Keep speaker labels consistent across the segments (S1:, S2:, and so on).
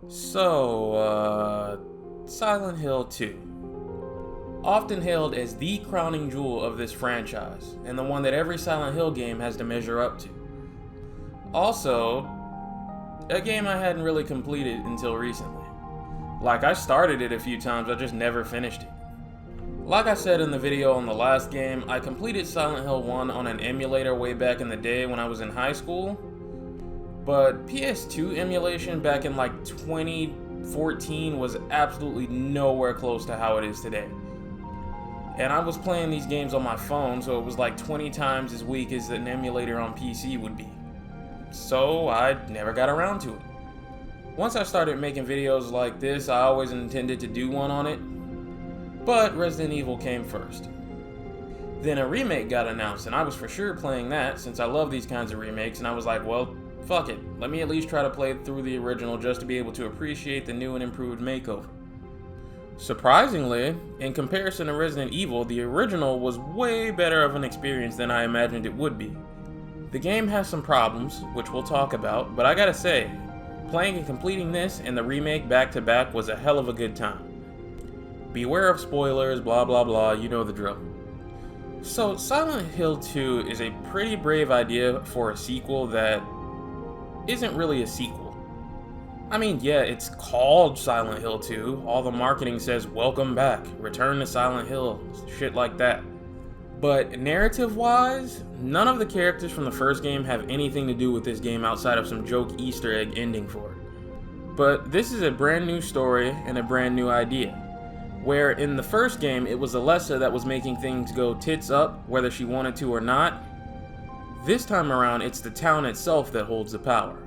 S1: Silent Hill 2. Often hailed as the crowning jewel of this franchise, and the one that every Silent Hill game has to measure up to. Also, a game I hadn't really completed until recently. Like, I started it a few times, I just never finished it. Like I said in the video on the last game, I completed Silent Hill 1 on an emulator way back in the day when I was in high school, but PS2 emulation back in like 2014 was absolutely nowhere close to how it is today. And I was playing these games on my phone, so it was like 20 times as weak as an emulator on PC would be. So I never got around to it. Once I started making videos like this, I always intended to do one on it, but Resident Evil came first. Then a remake got announced, and I was for sure playing that since I love these kinds of remakes, and I was like, well, fuck it, let me at least try to play through the original just to be able to appreciate the new and improved makeover. Surprisingly, in comparison to Resident Evil, the original was way better of an experience than I imagined it would be. The game has some problems, which we'll talk about, but I gotta say, playing and completing this and the remake back to back was a hell of a good time. Beware of spoilers, blah blah blah, you know the drill. So, Silent Hill 2 is a pretty brave idea for a sequel that isn't really a sequel. I mean, yeah, it's called Silent Hill 2, all the marketing says welcome back, return to Silent Hill, shit like that. But narrative-wise, none of the characters from the first game have anything to do with this game outside of some joke Easter egg ending for it. But this is a brand new story and a brand new idea. Where in the first game, it was Alessa that was making things go tits up, whether she wanted to or not. This time around, it's the town itself that holds the power.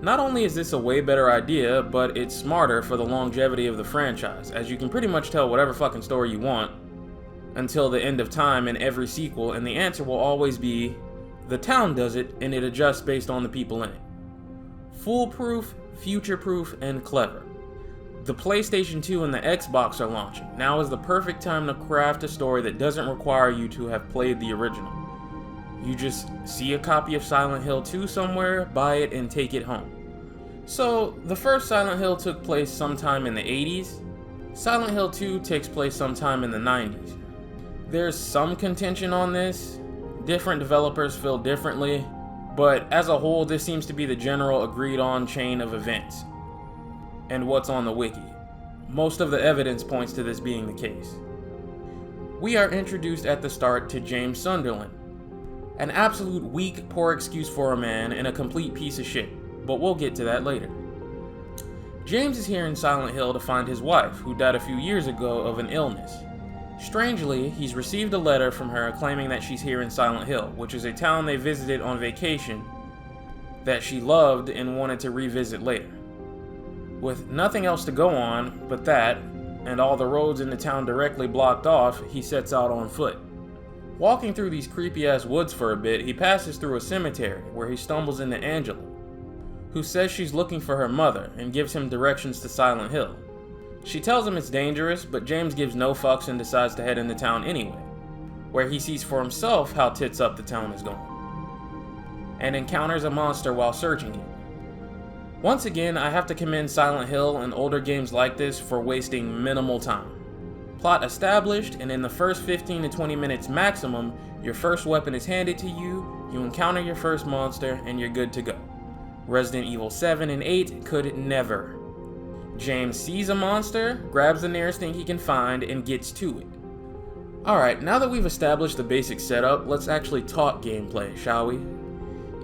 S1: Not only is this a way better idea, but it's smarter for the longevity of the franchise, as you can pretty much tell whatever fucking story you want until the end of time in every sequel, and the answer will always be, the town does it, and it adjusts based on the people in it. Foolproof, future-proof, and clever. The PlayStation 2 and the Xbox are launching. Now is the perfect time to craft a story that doesn't require you to have played the original. You just see a copy of Silent Hill 2 somewhere, buy it, and take it home. So, the first Silent Hill took place sometime in the 80s. Silent Hill 2 takes place sometime in the 90s. There's some contention on this. Different developers feel differently, but as a whole, this seems to be the general agreed on chain of events. And what's on the wiki. Most of the evidence points to this being the case. We are introduced at the start to James Sunderland. An absolute weak, poor excuse for a man and a complete piece of shit, but we'll get to that later. James is here in Silent Hill to find his wife, who died a few years ago of an illness. Strangely, he's received a letter from her claiming that she's here in Silent Hill, which is a town they visited on vacation that she loved and wanted to revisit later. With nothing else to go on but that, and all the roads in the town directly blocked off, he sets out on foot. Walking through these creepy-ass woods for a bit, he passes through a cemetery where he stumbles into Angela, who says she's looking for her mother and gives him directions to Silent Hill. She tells him it's dangerous, but James gives no fucks and decides to head into town anyway, where he sees for himself how tits up the town is going, and encounters a monster while searching it. Once again, I have to commend Silent Hill and older games like this for wasting minimal time. Plot established, and in the first 15 to 20 minutes maximum, your first weapon is handed to you, you encounter your first monster, and you're good to go. Resident Evil 7 and 8 could never. James sees a monster, grabs the nearest thing he can find, and gets to it. Alright, now that we've established the basic setup, let's actually talk gameplay, shall we?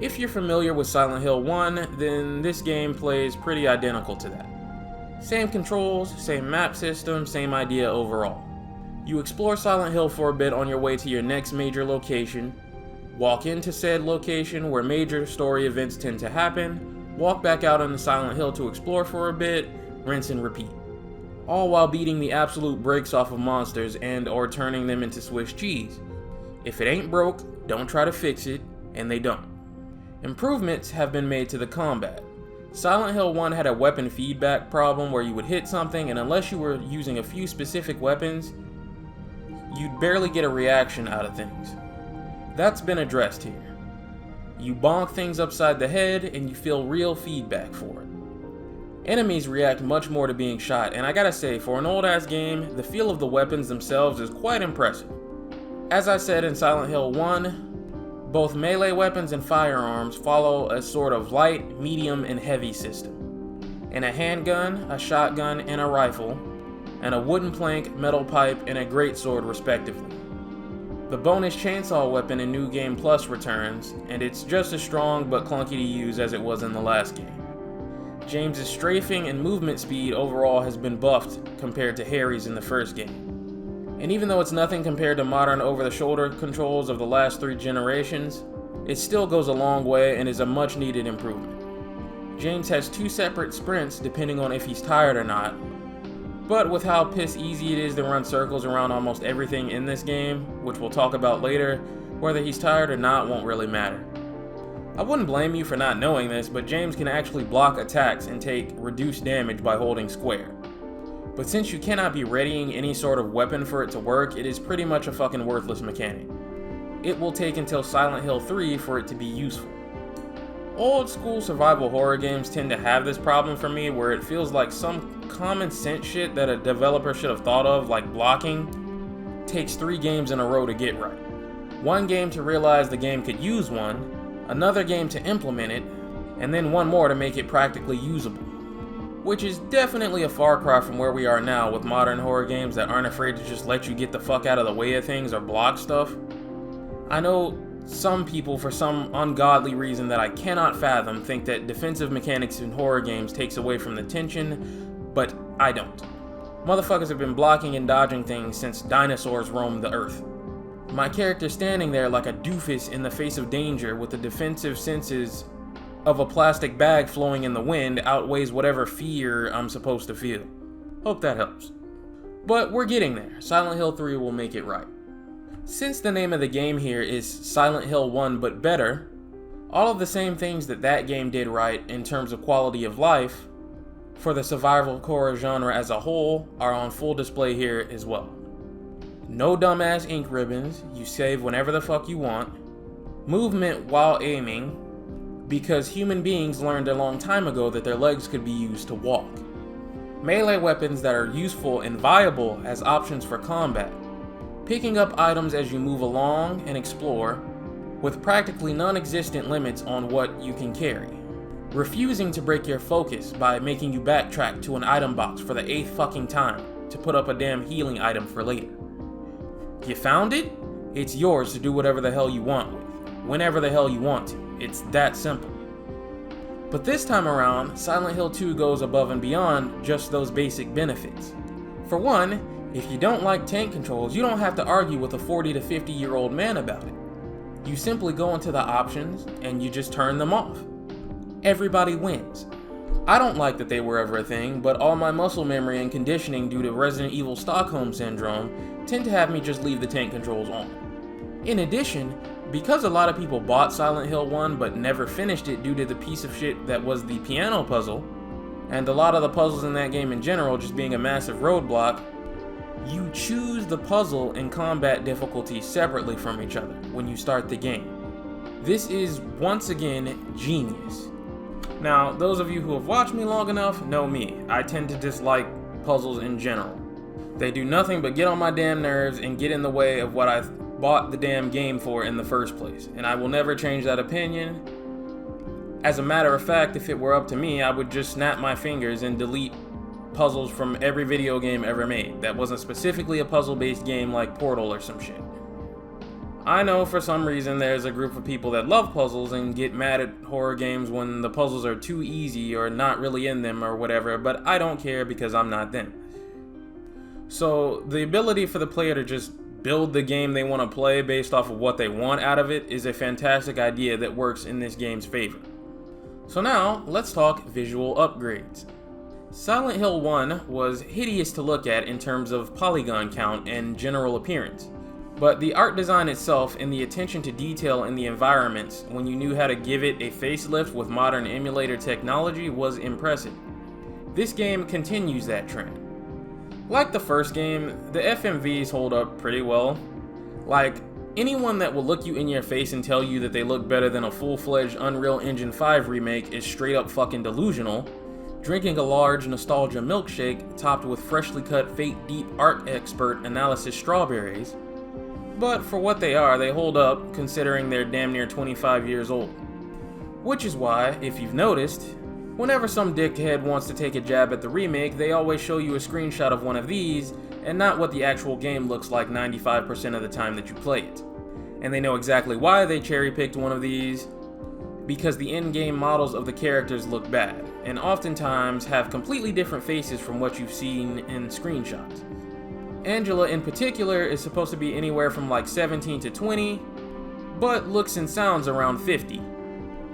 S1: If you're familiar with Silent Hill 1, then this game plays pretty identical to that. Same controls, same map system, same idea overall. You explore Silent Hill for a bit on your way to your next major location, walk into said location where major story events tend to happen, walk back out on the Silent Hill to explore for a bit, rinse and repeat. All while beating the absolute brakes off of monsters and or turning them into Swiss cheese. If it ain't broke, don't try to fix it, and they don't. Improvements have been made to the combat. Silent Hill 1 had a weapon feedback problem where you would hit something and unless you were using a few specific weapons, you'd barely get a reaction out of things. That's been addressed here. You bonk things upside the head and you feel real feedback for it. Enemies react much more to being shot, and I gotta say, for an old ass game, the feel of the weapons themselves is quite impressive. As I said in Silent Hill 1, both melee weapons and firearms follow a sort of light, medium, and heavy system. And a handgun, a shotgun, and a rifle, and a wooden plank, metal pipe, and a greatsword respectively. The bonus chainsaw weapon in New Game Plus returns, and it's just as strong but clunky to use as it was in the last game. James's strafing and movement speed overall has been buffed compared to Harry's in the first game. And even though it's nothing compared to modern over-the-shoulder controls of the last 3 generations, it still goes a long way and is a much needed improvement. James has 2 separate sprints depending on if he's tired or not, but with how piss easy it is to run circles around almost everything in this game, which we'll talk about later, whether he's tired or not won't really matter. I wouldn't blame you for not knowing this, but James can actually block attacks and take reduced damage by holding square. But since you cannot be readying any sort of weapon for it to work, it is pretty much a fucking worthless mechanic. It will take until Silent Hill 3 for it to be useful. Old school survival horror games tend to have this problem for me, where it feels like some common sense shit that a developer should have thought of, like blocking, takes 3 games in a row to get right. 1 game to realize the game could use one, another game to implement it, and then 1 more to make it practically usable. Which is definitely a far cry from where we are now with modern horror games that aren't afraid to just let you get the fuck out of the way of things or block stuff. I know some people, for some ungodly reason that I cannot fathom, think that defensive mechanics in horror games takes away from the tension, but I don't. Motherfuckers have been blocking and dodging things since dinosaurs roamed the earth. My character standing there like a doofus in the face of danger with the defensive senses of a plastic bag flowing in the wind outweighs whatever fear I'm supposed to feel. Hope that helps. But we're getting there. Silent Hill 3 will make it right. Since the name of the game here is Silent Hill 1 but better, all of the same things that game did right in terms of quality of life for the survival horror genre as a whole are on full display here as well. No dumbass ink ribbons, you save whenever the fuck you want. Movement while aiming, because human beings learned a long time ago that their legs could be used to walk. Melee weapons that are useful and viable as options for combat. Picking up items as you move along and explore, with practically non-existent limits on what you can carry. Refusing to break your focus by making you backtrack to an item box for the 8th fucking time to put up a damn healing item for later. You found it? It's yours to do whatever the hell you want with, whenever the hell you want to. It's that simple. But this time around, Silent Hill 2 goes above and beyond just those basic benefits. For one, if you don't like tank controls, you don't have to argue with a 40 to 50 year old man about it. You simply go into the options and you just turn them off. Everybody wins. I don't like that they were ever a thing, but all my muscle memory and conditioning due to Resident Evil Stockholm Syndrome tend to have me just leave the tank controls on. In addition, because a lot of people bought Silent Hill 1 but never finished it due to the piece of shit that was the piano puzzle, and a lot of the puzzles in that game in general just being a massive roadblock, you choose the puzzle and combat difficulty separately from each other when you start the game. This is, once again, genius. Now, those of you who have watched me long enough know me. I tend to dislike puzzles in general. They do nothing but get on my damn nerves and get in the way of what I bought the damn game for in the first place, and I will never change that opinion. As a matter of fact, if it were up to me, I would just snap my fingers and delete puzzles from every video game ever made that wasn't specifically a puzzle-based game like Portal or some shit. I know for some reason there's a group of people that love puzzles and get mad at horror games when the puzzles are too easy or not really in them or whatever, but I don't care because I'm not them. So the ability for the player to just build the game they want to play based off of what they want out of it is a fantastic idea that works in this game's favor. So now, let's talk visual upgrades. Silent Hill 1 was hideous to look at in terms of polygon count and general appearance, but the art design itself and the attention to detail in the environments when you knew how to give it a facelift with modern emulator technology was impressive. This game continues that trend. Like the first game, the FMVs hold up pretty well. Like, anyone that will look you in your face and tell you that they look better than a full-fledged Unreal Engine 5 remake is straight up fucking delusional, drinking a large nostalgia milkshake topped with freshly cut Fate Deep art expert analysis strawberries, but for what they are, they hold up considering they're damn near 25 years old. Which is why, if you've noticed, whenever some dickhead wants to take a jab at the remake, they always show you a screenshot of one of these and not what the actual game looks like 95% of the time that you play it. And they know exactly why they cherry-picked one of these, because the in-game models of the characters look bad, and oftentimes have completely different faces from what you've seen in screenshots. Angela in particular is supposed to be anywhere from like 17 to 20, but looks and sounds around 50.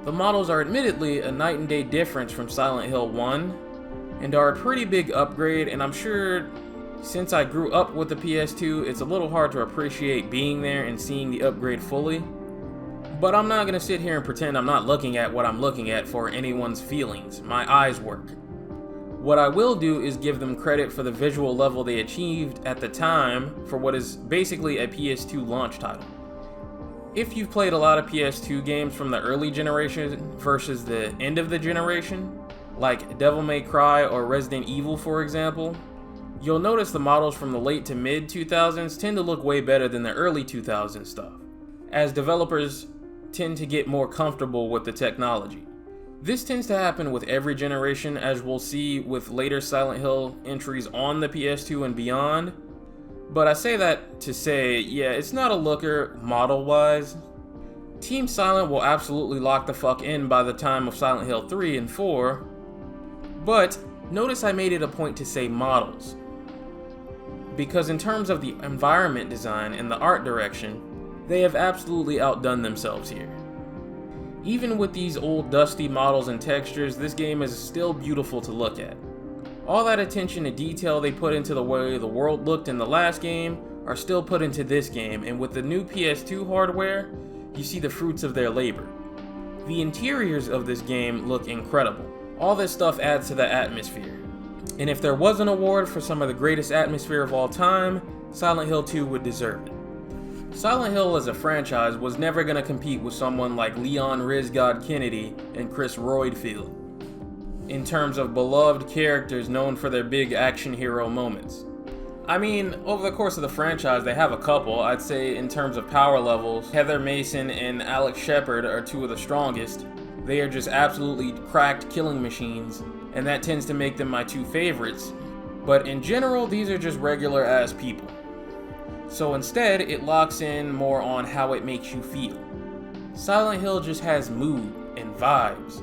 S1: The models are admittedly a night and day difference from Silent Hill 1, and are a pretty big upgrade, and I'm sure since I grew up with the PS2, it's a little hard to appreciate being there and seeing the upgrade fully. But I'm not gonna sit here and pretend I'm not looking at what I'm looking at for anyone's feelings. My eyes work. What I will do is give them credit for the visual level they achieved at the time for what is basically a PS2 launch title. If you've played a lot of PS2 games from the early generation versus the end of the generation, like Devil May Cry or Resident Evil for example, you'll notice the models from the late to mid 2000s tend to look way better than the early 2000s stuff, as developers tend to get more comfortable with the technology. This tends to happen with every generation, as we'll see with later Silent Hill entries on the PS2 and beyond. But I say that to say, yeah, it's not a looker model-wise. Team Silent will absolutely lock the fuck in by the time of Silent Hill 3 and 4. But notice I made it a point to say models, because in terms of the environment design and the art direction, they have absolutely outdone themselves here. Even with these old dusty models and textures, this game is still beautiful to look at. All that attention to detail they put into the way the world looked in the last game are still put into this game, and with the new PS2 hardware, you see the fruits of their labor. The interiors of this game look incredible. All this stuff adds to the atmosphere. And if there was an award for some of the greatest atmosphere of all time, Silent Hill 2 would deserve it. Silent Hill as a franchise was never going to compete with someone like Leon Rizgod Kennedy and Chris Roydfield in terms of beloved characters known for their big action hero moments. I mean, over the course of the franchise, they have a couple. I'd say in terms of power levels, Heather Mason and Alex Shepard are two of the strongest. They are just absolutely cracked killing machines, and that tends to make them my two favorites. But in general, these are just regular ass people. So instead, it locks in more on how it makes you feel. Silent Hill just has mood and vibes.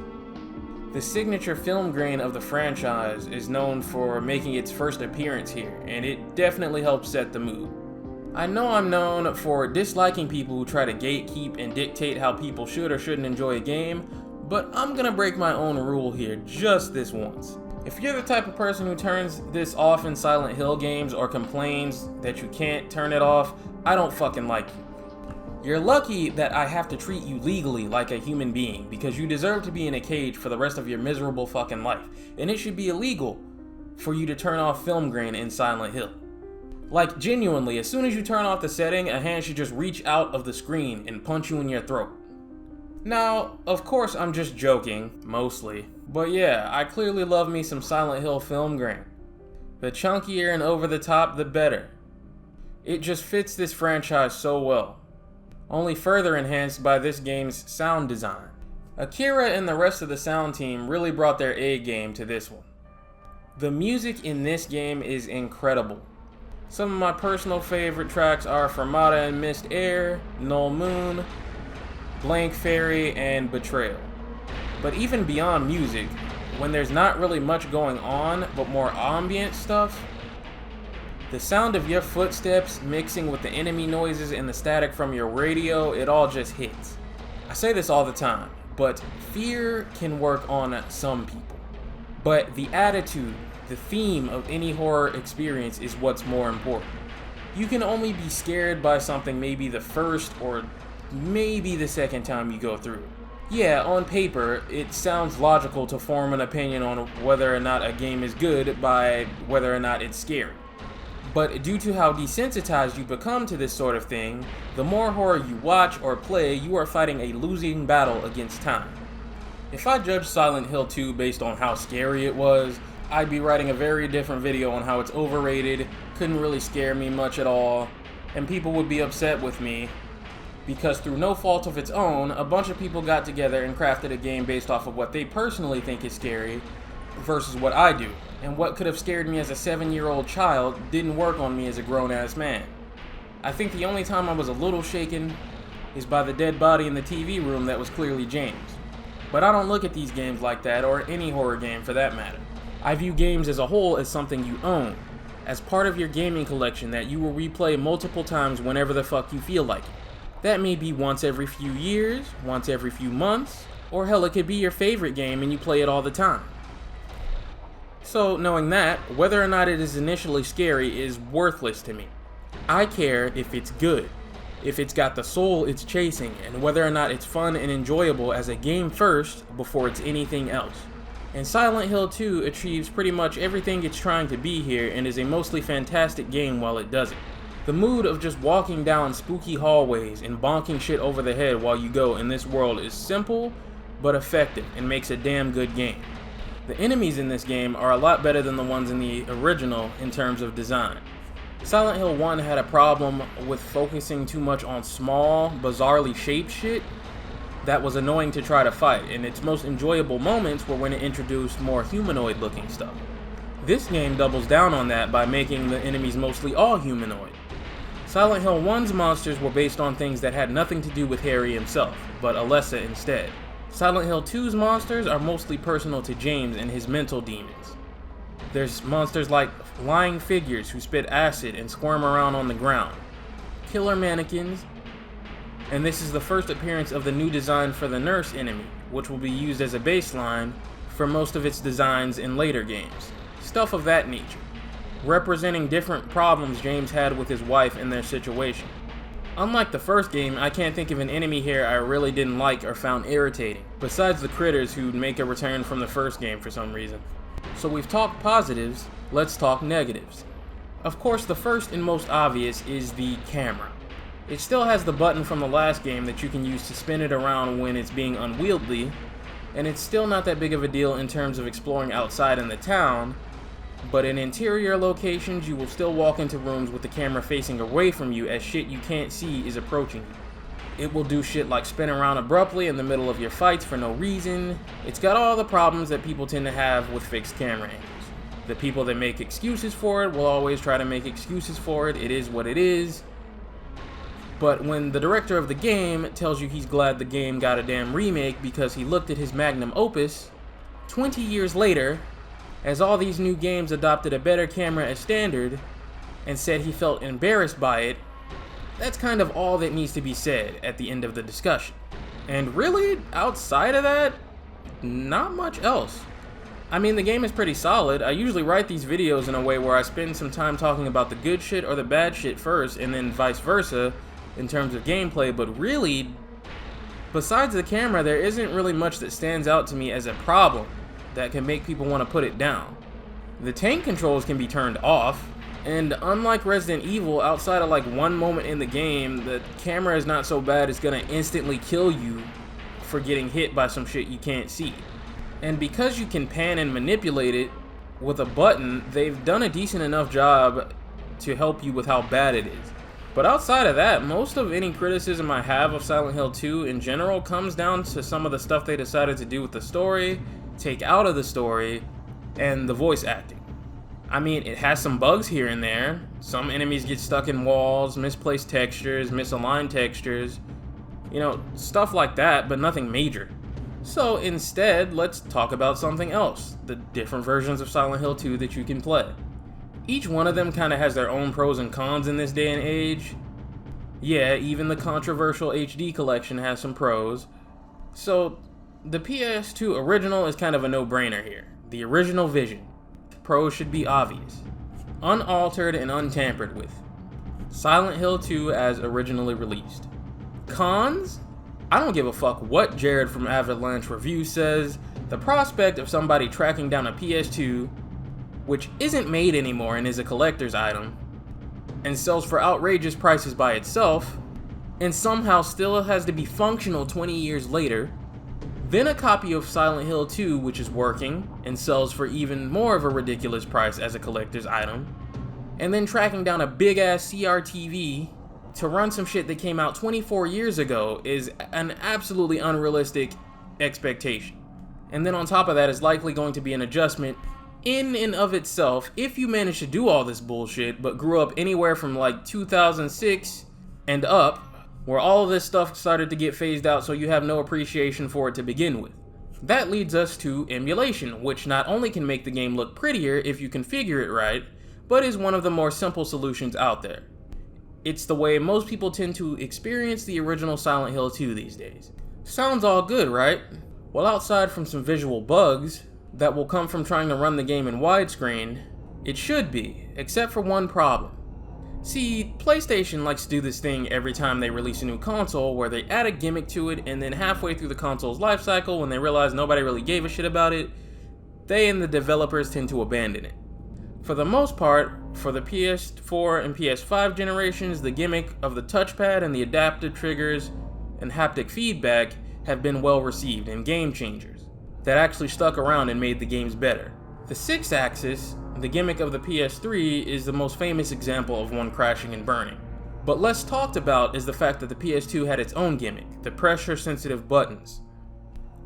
S1: The signature film grain of the franchise is known for making its first appearance here, and it definitely helps set the mood. I know I'm known for disliking people who try to gatekeep and dictate how people should or shouldn't enjoy a game, but I'm gonna break my own rule here just this once. If you're the type of person who turns this off in Silent Hill games or complains that you can't turn it off, I don't fucking like you. You're lucky that I have to treat you legally like a human being, because you deserve to be in a cage for the rest of your miserable fucking life, and it should be illegal for you to turn off film grain in Silent Hill. Like, genuinely, as soon as you turn off the setting, a hand should just reach out of the screen and punch you in your throat. Now, of course I'm just joking, mostly, but yeah, I clearly love me some Silent Hill film grain. The chunkier and over the top, the better. It just fits this franchise so well. Only further enhanced by this game's sound design. Akira and the rest of the sound team really brought their A game to this one. The music in this game is incredible. Some of my personal favorite tracks are Fermata and Mist Air, Null Moon, Blank Fairy, and Betrayal. But even beyond music, when there's not really much going on but more ambient stuff, the sound of your footsteps mixing with the enemy noises and the static from your radio, it all just hits. I say this all the time, but fear can work on some people. But the attitude, the theme of any horror experience is what's more important. You can only be scared by something maybe the first or maybe the second time you go through it. Yeah, on paper, it sounds logical to form an opinion on whether or not a game is good by whether or not it's scary. But due to how desensitized you become to this sort of thing, the more horror you watch or play, you are fighting a losing battle against time. If I judged Silent Hill 2 based on how scary it was, I'd be writing a very different video on how it's overrated, couldn't really scare me much at all, and people would be upset with me because through no fault of its own, a bunch of people got together and crafted a game based off of what they personally think is scary versus what I do. And what could have scared me as a 7-year-old child didn't work on me as a grown-ass man. I think the only time I was a little shaken is by the dead body in the TV room that was clearly James. But I don't look at these games like that, or any horror game for that matter. I view games as a whole as something you own, as part of your gaming collection that you will replay multiple times whenever the fuck you feel like it. That may be once every few years, once every few months, or hell, it could be your favorite game and you play it all the time. So, knowing that, whether or not it is initially scary is worthless to me. I care if it's good, if it's got the soul it's chasing, and whether or not it's fun and enjoyable as a game first before it's anything else. And Silent Hill 2 achieves pretty much everything it's trying to be here and is a mostly fantastic game while it does it. The mood of just walking down spooky hallways and bonking shit over the head while you go in this world is simple but effective and makes a damn good game. The enemies in this game are a lot better than the ones in the original in terms of design. Silent Hill 1 had a problem with focusing too much on small, bizarrely shaped shit that was annoying to try to fight, and its most enjoyable moments were when it introduced more humanoid looking stuff. This game doubles down on that by making the enemies mostly all humanoid. Silent Hill 1's monsters were based on things that had nothing to do with Harry himself, but Alessa instead. Silent Hill 2's monsters are mostly personal to James and his mental demons. There's monsters like lying figures who spit acid and squirm around on the ground, killer mannequins, and this is the first appearance of the new design for the nurse enemy, which will be used as a baseline for most of its designs in later games. Stuff of that nature, representing different problems James had with his wife and their situation. Unlike the first game, I can't think of an enemy here I really didn't like or found irritating, besides the critters who'd make a return from the first game for some reason. So we've talked positives, let's talk negatives. Of course, the first and most obvious is the camera. It still has the button from the last game that you can use to spin it around when it's being unwieldy, and it's still not that big of a deal in terms of exploring outside in the town, but in interior locations you will still walk into rooms with the camera facing away from you as shit you can't see is approaching you. It will do shit like spin around abruptly in the middle of your fights for no reason. It's got all the problems that people tend to have with fixed camera angles. The people that make excuses for it will always try to make excuses for it. It is what it is. But when the director of the game tells you he's glad the game got a damn remake because he looked at his magnum opus, 20 years later, as all these new games adopted a better camera as standard, and said he felt embarrassed by it, that's kind of all that needs to be said at the end of the discussion. And really, outside of that, not much else. I mean, the game is pretty solid. I usually write these videos in a way where I spend some time talking about the good shit or the bad shit first, and then vice versa in terms of gameplay, but really, besides the camera, there isn't really much that stands out to me as a problem that can make people want to put it down. The tank controls can be turned off, and unlike Resident Evil, outside of like one moment in the game, the camera is not so bad it's gonna instantly kill you for getting hit by some shit you can't see. And because you can pan and manipulate it with a button, they've done a decent enough job to help you with how bad it is. But outside of that, most of any criticism I have of Silent Hill 2 in general comes down to some of the stuff they decided to do with the story, take out of the story, and the voice acting. I mean, it has some bugs here and there. Some enemies get stuck in walls, misplaced textures, misaligned textures, you know, stuff like that, but nothing major. So instead, let's talk about something else, the different versions of Silent Hill 2 that you can play. Each one of them kind of has their own pros and cons in this day and age. Yeah, even the controversial HD collection has some pros. So, the PS2 original is kind of a no-brainer here. The original vision. Pros should be obvious. Unaltered and untampered with. Silent Hill 2 as originally released. Cons? I don't give a fuck what Jared from Avalanche Review says. The prospect of somebody tracking down a PS2, which isn't made anymore and is a collector's item, and sells for outrageous prices by itself, and somehow still has to be functional 20 years later, then a copy of Silent Hill 2 which is working and sells for even more of a ridiculous price as a collector's item, and then tracking down a big ass CRTV to run some shit that came out 24 years ago is an absolutely unrealistic expectation. And then on top of that is likely going to be an adjustment in and of itself if you manage to do all this bullshit but grew up anywhere from like 2006 and up, where all of this stuff started to get phased out so you have no appreciation for it to begin with. That leads us to emulation, which not only can make the game look prettier if you configure it right, but is one of the more simple solutions out there. It's the way most people tend to experience the original Silent Hill 2 these days. Sounds all good, right? Well, outside from some visual bugs that will come from trying to run the game in widescreen, it should be, except for one problem. See, PlayStation likes to do this thing every time they release a new console where they add a gimmick to it, and then halfway through the console's life cycle, when they realize nobody really gave a shit about it, they and the developers tend to abandon it. For the most part, for the PS4 and PS5 generations, the gimmick of the touchpad and the adaptive triggers and haptic feedback have been well received and game changers that actually stuck around and made the games better. The 6-axis, the gimmick of the PS3, is the most famous example of one crashing and burning. But less talked about is the fact that the PS2 had its own gimmick, the pressure-sensitive buttons.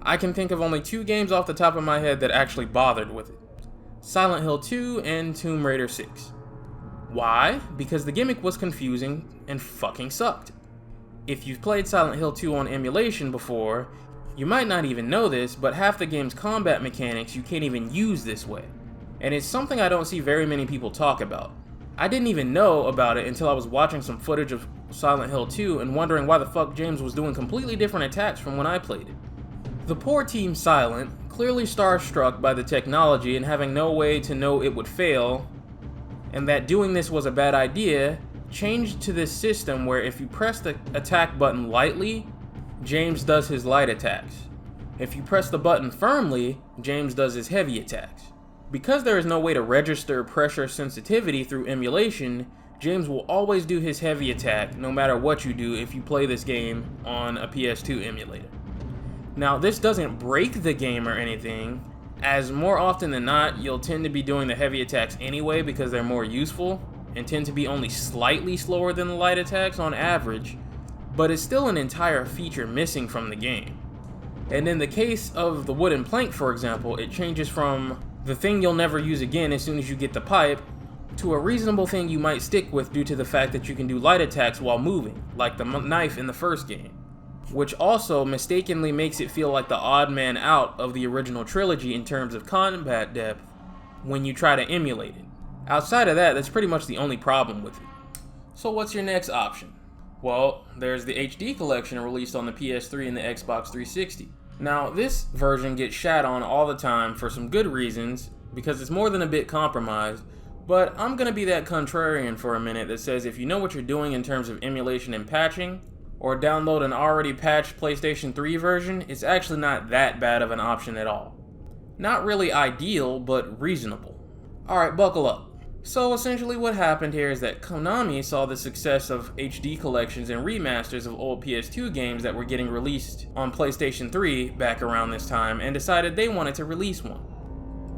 S1: I can think of only 2 games off the top of my head that actually bothered with it: Silent Hill 2 and Tomb Raider 6. Why? Because the gimmick was confusing and fucking sucked. If you've played Silent Hill 2 on emulation before, you might not even know this, but half the game's combat mechanics you can't even use this way. And it's something I don't see very many people talk about. I didn't even know about it until I was watching some footage of Silent Hill 2 and wondering why the fuck James was doing completely different attacks from when I played it. The poor Team Silent, clearly starstruck by the technology and having no way to know it would fail, and that doing this was a bad idea, changed to this system where if you press the attack button lightly, James does his light attacks. If you press the button firmly, James does his heavy attacks. Because there is no way to register pressure sensitivity through emulation, James will always do his heavy attack no matter what you do if you play this game on a PS2 emulator. Now, this doesn't break the game or anything, as more often than not, you'll tend to be doing the heavy attacks anyway because they're more useful, and tend to be only slightly slower than the light attacks on average, but it's still an entire feature missing from the game. And in the case of the wooden plank, for example, it changes from the thing you'll never use again as soon as you get the pipe, to a reasonable thing you might stick with due to the fact that you can do light attacks while moving, like the knife in the first game, which also mistakenly makes it feel like the odd man out of the original trilogy in terms of combat depth when you try to emulate it. Outside of that, that's pretty much the only problem with it. So what's your next option? Well, there's the HD collection released on the PS3 and the Xbox 360. Now, this version gets shat on all the time for some good reasons, because it's more than a bit compromised, but I'm gonna be that contrarian for a minute that says if you know what you're doing in terms of emulation and patching, or download an already patched PlayStation 3 version, it's actually not that bad of an option at all. Not really ideal, but reasonable. Alright, buckle up. So essentially what happened here is that Konami saw the success of HD collections and remasters of old PS2 games that were getting released on PlayStation 3 back around this time, and decided they wanted to release one.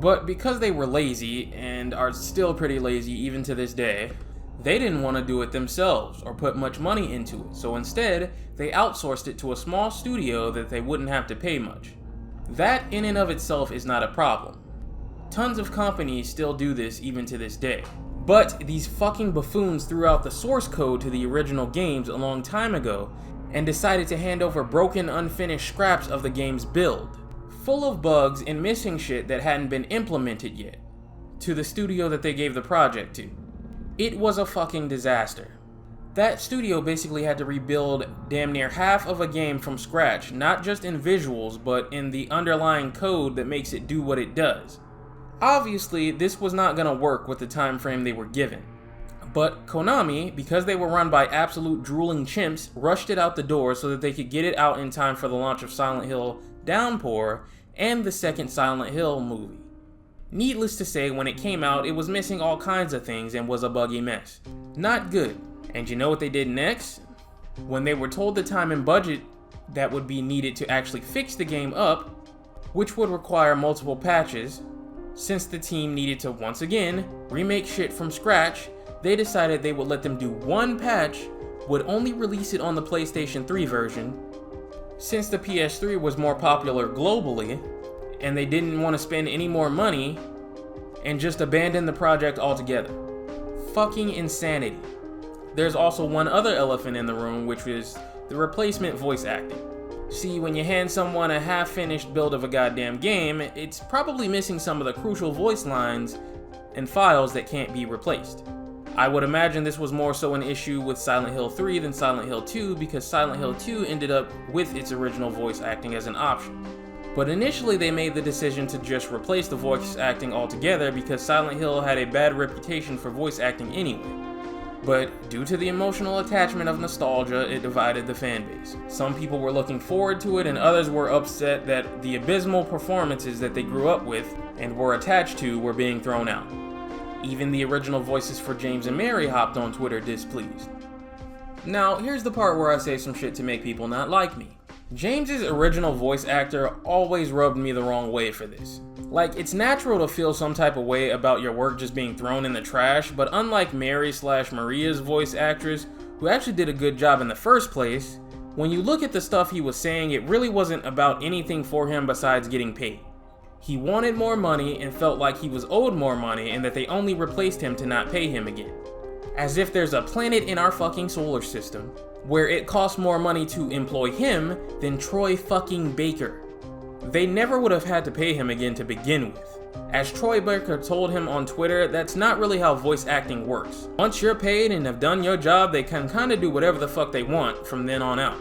S1: But because they were lazy, and are still pretty lazy even to this day, they didn't want to do it themselves or put much money into it, so instead they outsourced it to a small studio that they wouldn't have to pay much. That in and of itself is not a problem. Tons of companies still do this even to this day. But these fucking buffoons threw out the source code to the original games a long time ago and decided to hand over broken, unfinished scraps of the game's build, full of bugs and missing shit that hadn't been implemented yet, to the studio that they gave the project to. It was a fucking disaster. That studio basically had to rebuild damn near half of a game from scratch, not just in visuals, but in the underlying code that makes it do what it does. Obviously, this was not gonna work with the time frame they were given. But Konami, because they were run by absolute drooling chimps, rushed it out the door so that they could get it out in time for the launch of Silent Hill Downpour and the second Silent Hill movie. Needless to say, when it came out, it was missing all kinds of things and was a buggy mess. Not good. And you know what they did next? When they were told the time and budget that would be needed to actually fix the game up, which would require multiple patches. Since the team needed to once again remake shit from scratch, they decided they would let them do one patch, would only release it on the PlayStation 3 version, since the PS3 was more popular globally, and they didn't want to spend any more money, and just abandon the project altogether. Fucking insanity. There's also one other elephant in the room, which is the replacement voice acting. See, when you hand someone a half-finished build of a goddamn game, it's probably missing some of the crucial voice lines and files that can't be replaced. I would imagine this was more so an issue with Silent Hill 3 than Silent Hill 2, because Silent Hill 2 ended up with its original voice acting as an option. But initially they made the decision to just replace the voice acting altogether because Silent Hill had a bad reputation for voice acting anyway. But due to the emotional attachment of nostalgia, it divided the fanbase. Some people were looking forward to it and others were upset that the abysmal performances that they grew up with and were attached to were being thrown out. Even the original voices for James and Mary hopped on Twitter displeased. Now, here's the part where I say some shit to make people not like me. James's original voice actor always rubbed me the wrong way for this. Like, it's natural to feel some type of way about your work just being thrown in the trash, but unlike Mary/Maria's voice actress, who actually did a good job in the first place, when you look at the stuff he was saying, it really wasn't about anything for him besides getting paid. He wanted more money and felt like he was owed more money and that they only replaced him to not pay him again. As if there's a planet in our fucking solar system where it costs more money to employ him than Troy fucking Baker. They never would have had to pay him again to begin with. As Troy Baker told him on Twitter, that's not really how voice acting works. Once you're paid and have done your job, they can kinda do whatever the fuck they want from then on out.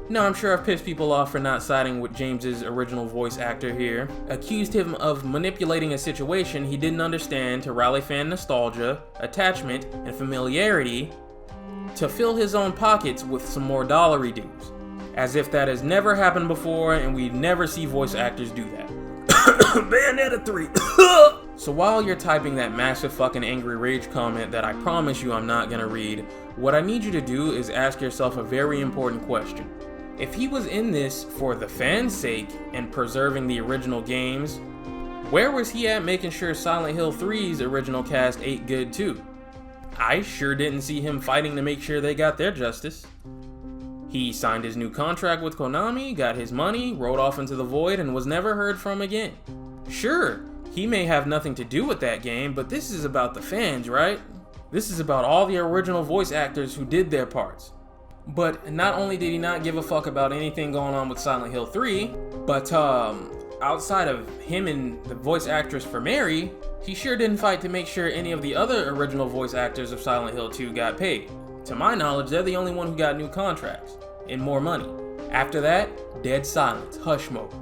S1: Now, I'm sure I've pissed people off for not siding with James's original voice actor here. Accused him of manipulating a situation he didn't understand to rally fan nostalgia, attachment, and familiarity to fill his own pockets with some more dollary dues. As if that has never happened before and we never see voice actors do that. Bayonetta 3. So while you're typing that massive fucking angry rage comment that I promise you I'm not gonna read, what I need you to do is ask yourself a very important question. If he was in this for the fans' sake and preserving the original games, where was he at making sure Silent Hill 3's original cast ate good too? I sure didn't see him fighting to make sure they got their justice. He signed his new contract with Konami, got his money, rode off into the void, and was never heard from again. Sure, he may have nothing to do with that game, but this is about the fans, right? This is about all the original voice actors who did their parts. But not only did he not give a fuck about anything going on with Silent Hill 3, but outside of him and the voice actress for Mary, he sure didn't fight to make sure any of the other original voice actors of Silent Hill 2 got paid. To my knowledge, they're the only one who got new contracts and more money. After that, dead silence, hush mode.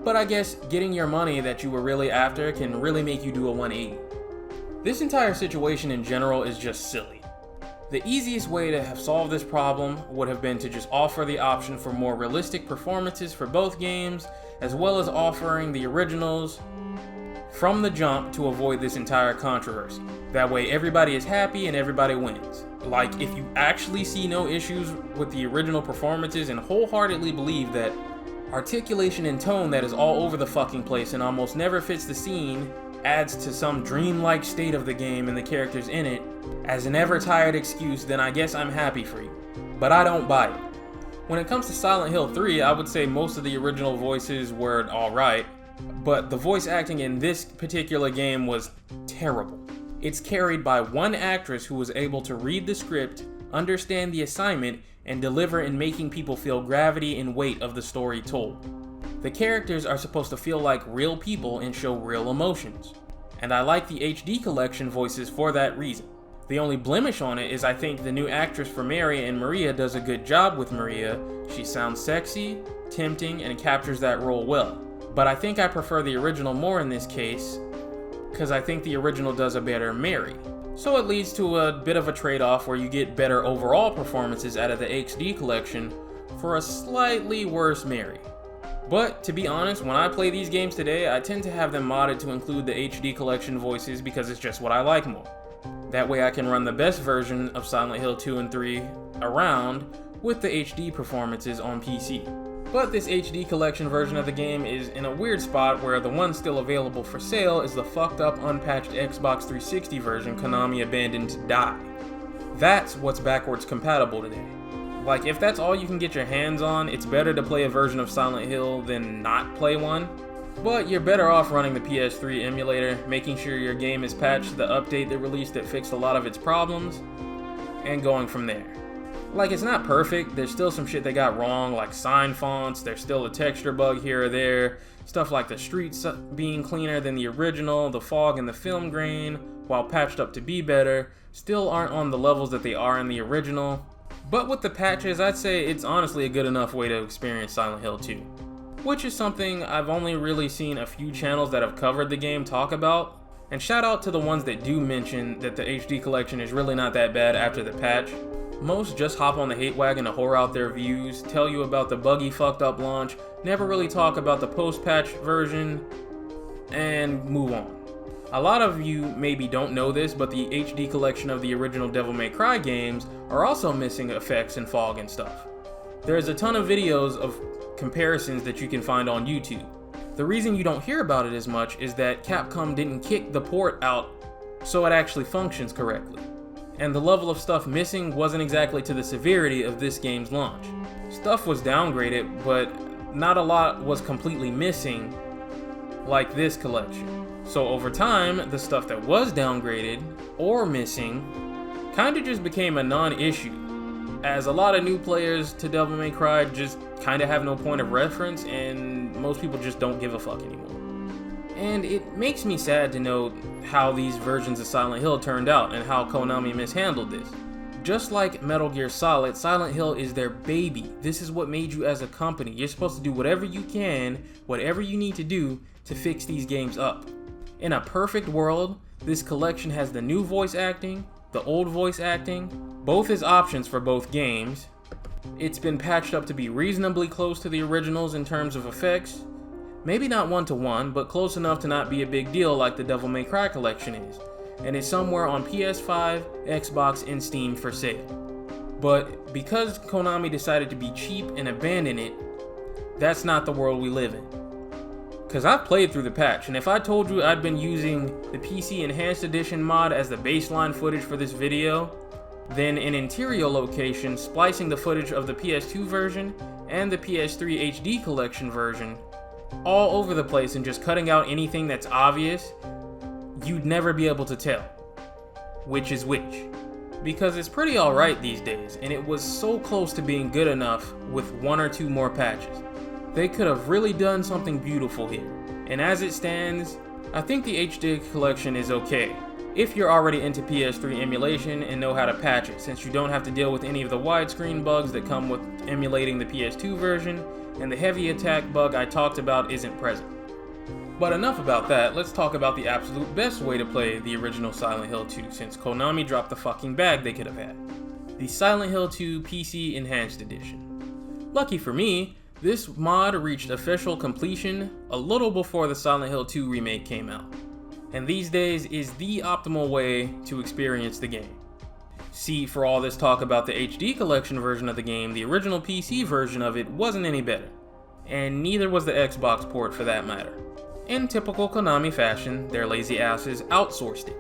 S1: But I guess getting your money that you were really after can really make you do a 180. This entire situation in general is just silly. The easiest way to have solved this problem would have been to just offer the option for more realistic performances for both games, as well as offering the originals from the jump to avoid this entire controversy. That way everybody is happy and everybody wins. Like, if you actually see no issues with the original performances and wholeheartedly believe that articulation and tone that is all over the fucking place and almost never fits the scene adds to some dreamlike state of the game and the characters in it as an ever-tired excuse, then I guess I'm happy for you. But I don't buy it. When it comes to Silent Hill 3, I would say most of the original voices were alright, but the voice acting in this particular game was terrible. It's carried by one actress who was able to read the script, understand the assignment, and deliver in making people feel gravity and weight of the story told. The characters are supposed to feel like real people and show real emotions, and I like the HD collection voices for that reason. The only blemish on it is I think the new actress for Mary and Maria does a good job with Maria. She sounds sexy, tempting, and captures that role well. But I think I prefer the original more in this case, because I think the original does a better Mary. So it leads to a bit of a trade-off where you get better overall performances out of the HD collection for a slightly worse Mary. But to be honest, when I play these games today, I tend to have them modded to include the HD collection voices because it's just what I like more. That way I can run the best version of Silent Hill 2 and 3 around with the HD performances on PC. But this HD collection version of the game is in a weird spot where the one still available for sale is the fucked up unpatched Xbox 360 version Konami abandoned to die. That's what's backwards compatible today. Like, if that's all you can get your hands on, it's better to play a version of Silent Hill than not play one. But you're better off running the PS3 emulator, making sure your game is patched to the update they released that fixed a lot of its problems, and going from there. Like, it's not perfect, there's still some shit they got wrong, like sign fonts, there's still a texture bug here or there, stuff like the streets being cleaner than the original, the fog and the film grain, while patched up to be better, still aren't on the levels that they are in the original. But with the patches, I'd say it's honestly a good enough way to experience Silent Hill 2. Which is something I've only really seen a few channels that have covered the game talk about, and shout out to the ones that do mention that the HD collection is really not that bad after the patch. Most just hop on the hate wagon to whore out their views, tell you about the buggy fucked up launch, never really talk about the post-patch version, and move on. A lot of you maybe don't know this, but the HD collection of the original Devil May Cry games are also missing effects and fog and stuff. There's a ton of videos of comparisons that you can find on YouTube. The reason you don't hear about it as much is that Capcom didn't kick the port out so it actually functions correctly. And the level of stuff missing wasn't exactly to the severity of this game's launch. Stuff was downgraded, but not a lot was completely missing like this collection. So over time, the stuff that was downgraded or missing kinda just became a non-issue, as a lot of new players to Devil May Cry just kinda have no point of reference and most people just don't give a fuck anymore. And it makes me sad to note how these versions of Silent Hill turned out and how Konami mishandled this. Just like Metal Gear Solid, Silent Hill is their baby. This is what made you as a company. You're supposed to do whatever you can, whatever you need to do to fix these games up. In a perfect world, this collection has the new voice acting, the old voice acting, both as options for both games. It's been patched up to be reasonably close to the originals in terms of effects. Maybe not 1-to-1, but close enough to not be a big deal like the Devil May Cry collection is, and is somewhere on PS5, Xbox, and Steam for sale. But because Konami decided to be cheap and abandon it, that's not the world we live in. Cause I've played through the patch, and if I told you I'd been using the PC Enhanced Edition mod as the baseline footage for this video, then in interior location, splicing the footage of the PS2 version and the PS3 HD collection version all over the place and just cutting out anything that's obvious, you'd never be able to tell which is which. Because it's pretty alright these days, and it was so close to being good enough with 1 or 2 more patches. They could have really done something beautiful here, and as it stands, I think the HD collection is okay, if you're already into PS3 emulation and know how to patch it, since you don't have to deal with any of the widescreen bugs that come with emulating the PS2 version, and the heavy attack bug I talked about isn't present. But enough about that, let's talk about the absolute best way to play the original Silent Hill 2, since Konami dropped the fucking bag they could have had. The Silent Hill 2 PC Enhanced Edition. Lucky for me, this mod reached official completion a little before the Silent Hill 2 remake came out, and these days is the optimal way to experience the game. See, for all this talk about the HD collection version of the game, the original PC version of it wasn't any better, and neither was the Xbox port for that matter. In typical Konami fashion, their lazy asses outsourced it,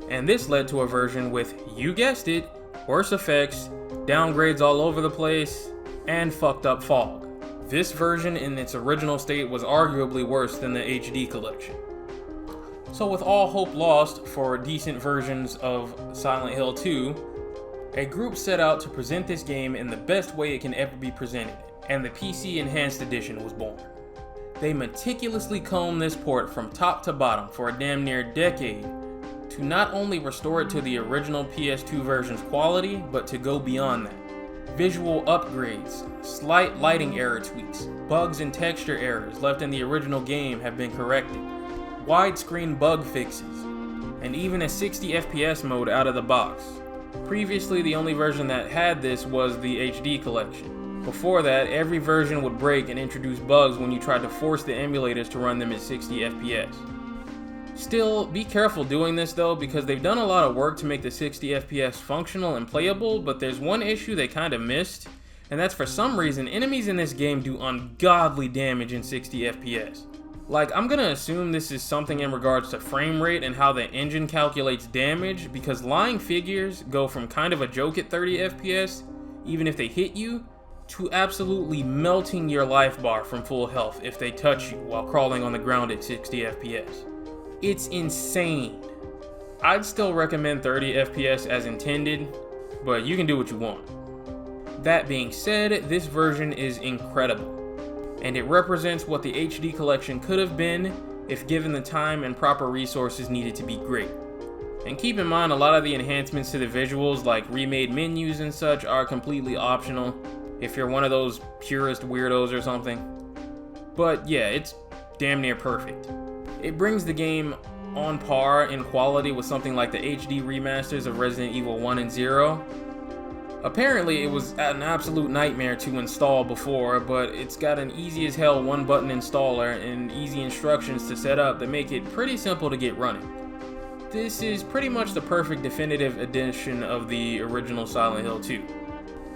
S1: and this led to a version with, you guessed it, worse effects, downgrades all over the place, and fucked up fog. This version in its original state was arguably worse than the HD collection. So with all hope lost for decent versions of Silent Hill 2, a group set out to present this game in the best way it can ever be presented, and the PC Enhanced Edition was born. They meticulously combed this port from top to bottom for a damn near decade to not only restore it to the original PS2 version's quality, but to go beyond that. Visual upgrades, slight lighting error tweaks, bugs and texture errors left in the original game have been corrected, widescreen bug fixes, and even a 60 FPS mode out of the box. Previously, the only version that had this was the HD collection. Before that, every version would break and introduce bugs when you tried to force the emulators to run them at 60 FPS. Still, be careful doing this though, because they've done a lot of work to make the 60 FPS functional and playable, but there's one issue they kinda missed, and that's for some reason enemies in this game do ungodly damage in 60 FPS. Like, I'm gonna assume this is something in regards to frame rate and how the engine calculates damage, because lying figures go from kind of a joke at 30 FPS, even if they hit you, to absolutely melting your life bar from full health if they touch you while crawling on the ground at 60 FPS. It's insane. I'd still recommend 30 FPS as intended, but you can do what you want. That being said, this version is incredible, and it represents what the HD collection could have been if given the time and proper resources needed to be great. And keep in mind, a lot of the enhancements to the visuals, like remade menus and such, are completely optional if you're one of those purist weirdos or something. But yeah, it's damn near perfect. It brings the game on par in quality with something like the HD remasters of Resident Evil 1 and 0. Apparently it was an absolute nightmare to install before, but it's got an easy as hell one button installer and easy instructions to set up that make it pretty simple to get running. This is pretty much the perfect definitive edition of the original Silent Hill 2.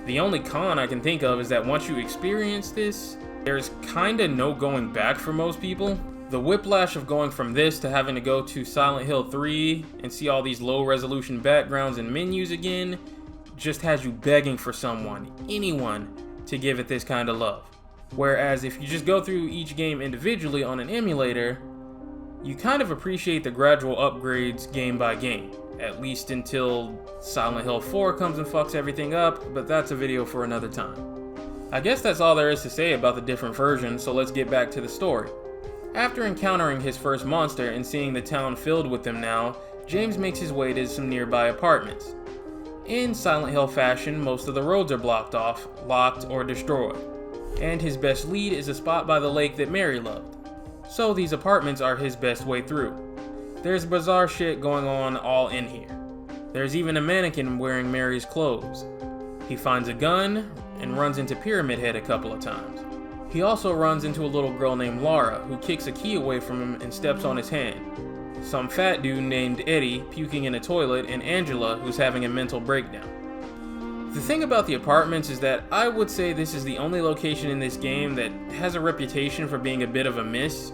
S1: The only con I can think of is that once you experience this, there's kinda no going back for most people. The whiplash of going from this to having to go to Silent Hill 3 and see all these low resolution backgrounds and menus again just has you begging for someone, anyone, to give it this kind of love. Whereas if you just go through each game individually on an emulator, you kind of appreciate the gradual upgrades game by game. At least until Silent Hill 4 comes and fucks everything up, but that's a video for another time. I guess that's all there is to say about the different versions, so let's get back to the story. After encountering his first monster and seeing the town filled with them now, James makes his way to some nearby apartments. In Silent Hill fashion, most of the roads are blocked off, locked, or destroyed, and his best lead is a spot by the lake that Mary loved. So these apartments are his best way through. There's bizarre shit going on all in here. There's even a mannequin wearing Mary's clothes. He finds a gun and runs into Pyramid Head a couple of times. He also runs into a little girl named Lara who kicks a key away from him and steps on his hand. Some fat dude named Eddie puking in a toilet, and Angela who's having a mental breakdown. The thing about the apartments is that I would say this is the only location in this game that has a reputation for being a bit of a miss.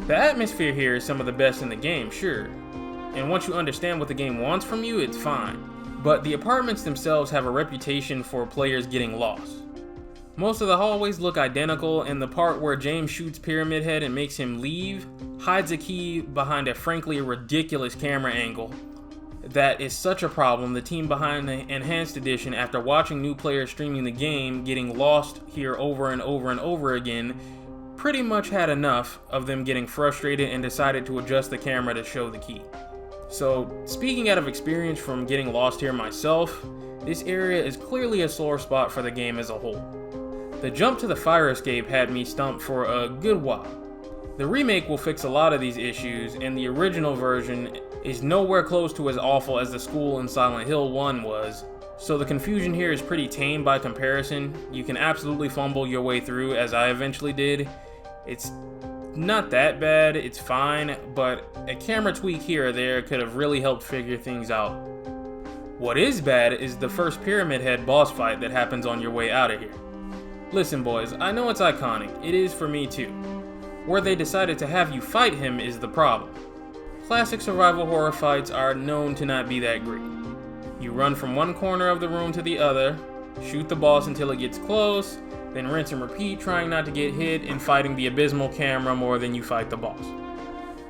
S1: The atmosphere here is some of the best in the game, sure, and once you understand what the game wants from you, it's fine. But the apartments themselves have a reputation for players getting lost. Most of the hallways look identical, and the part where James shoots Pyramid Head and makes him leave hides a key behind a frankly ridiculous camera angle. That is such a problem. The team behind the Enhanced Edition, after watching new players streaming the game getting lost here over and over and over again, pretty much had enough of them getting frustrated and decided to adjust the camera to show the key. So, speaking out of experience from getting lost here myself, this area is clearly a sore spot for the game as a whole. The jump to the fire escape had me stumped for a good while. The remake will fix a lot of these issues, and the original version is nowhere close to as awful as the school in Silent Hill 1 was, so the confusion here is pretty tame by comparison. You can absolutely fumble your way through, as I eventually did. It's not that bad, it's fine, but a camera tweak here or there could have really helped figure things out. What is bad is the first Pyramid Head boss fight that happens on your way out of here. Listen boys, I know it's iconic, it is for me too. Where they decided to have you fight him is the problem. Classic survival horror fights are known to not be that great. You run from one corner of the room to the other, shoot the boss until it gets close, then rinse and repeat, trying not to get hit and fighting the abysmal camera more than you fight the boss.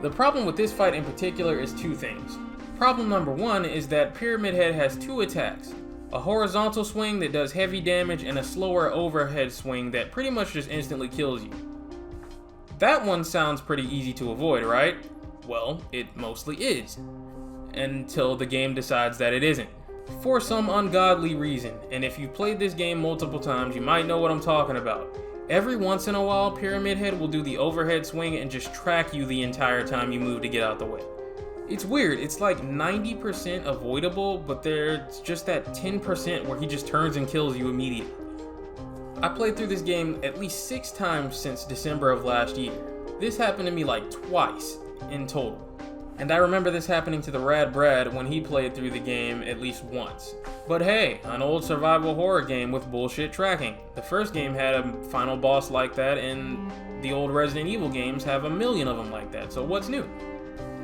S1: The problem with this fight in particular is two things. Problem number one is that Pyramid Head has two attacks. A horizontal swing that does heavy damage and a slower overhead swing that pretty much just instantly kills you. That one sounds pretty easy to avoid, right? Well, it mostly is. Until the game decides that it isn't. For some ungodly reason, and if you've played this game multiple times, you might know what I'm talking about. Every once in a while, Pyramid Head will do the overhead swing and just track you the entire time you move to get out the way. It's weird, it's like 90% avoidable, but there's just that 10% where he just turns and kills you immediately. I played through this game at least 6 times since December of last year. This happened to me like twice in total. And I remember this happening to the Rad Brad when he played through the game at least once. But hey, an old survival horror game with bullshit tracking. The first game had a final boss like that, and the old Resident Evil games have a million of them like that, so what's new?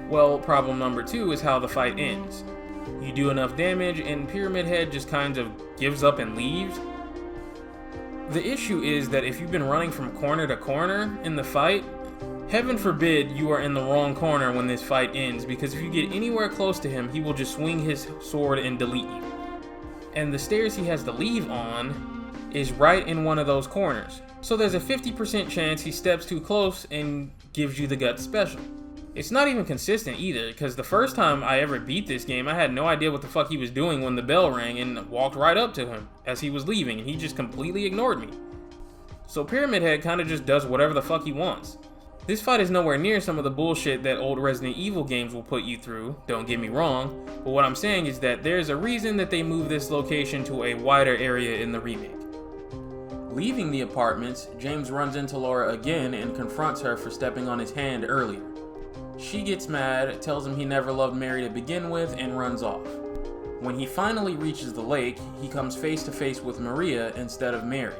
S1: Well, problem number 2 is how the fight ends. You do enough damage and Pyramid Head just kind of gives up and leaves. The issue is that if you've been running from corner to corner in the fight, heaven forbid you are in the wrong corner when this fight ends, because if you get anywhere close to him, he will just swing his sword and delete you. And the stairs he has to leave on is right in one of those corners. So there's a 50% chance he steps too close and gives you the gut special. It's not even consistent either, because the first time I ever beat this game, I had no idea what the fuck he was doing when the bell rang and walked right up to him as he was leaving, and he just completely ignored me. So Pyramid Head kinda just does whatever the fuck he wants. This fight is nowhere near some of the bullshit that old Resident Evil games will put you through, don't get me wrong, but what I'm saying is that there's a reason that they moved this location to a wider area in the remake. Leaving the apartments, James runs into Laura again and confronts her for stepping on his hand earlier. She gets mad, tells him he never loved Mary to begin with, and runs off. When he finally reaches the lake, he comes face to face with Maria instead of Mary.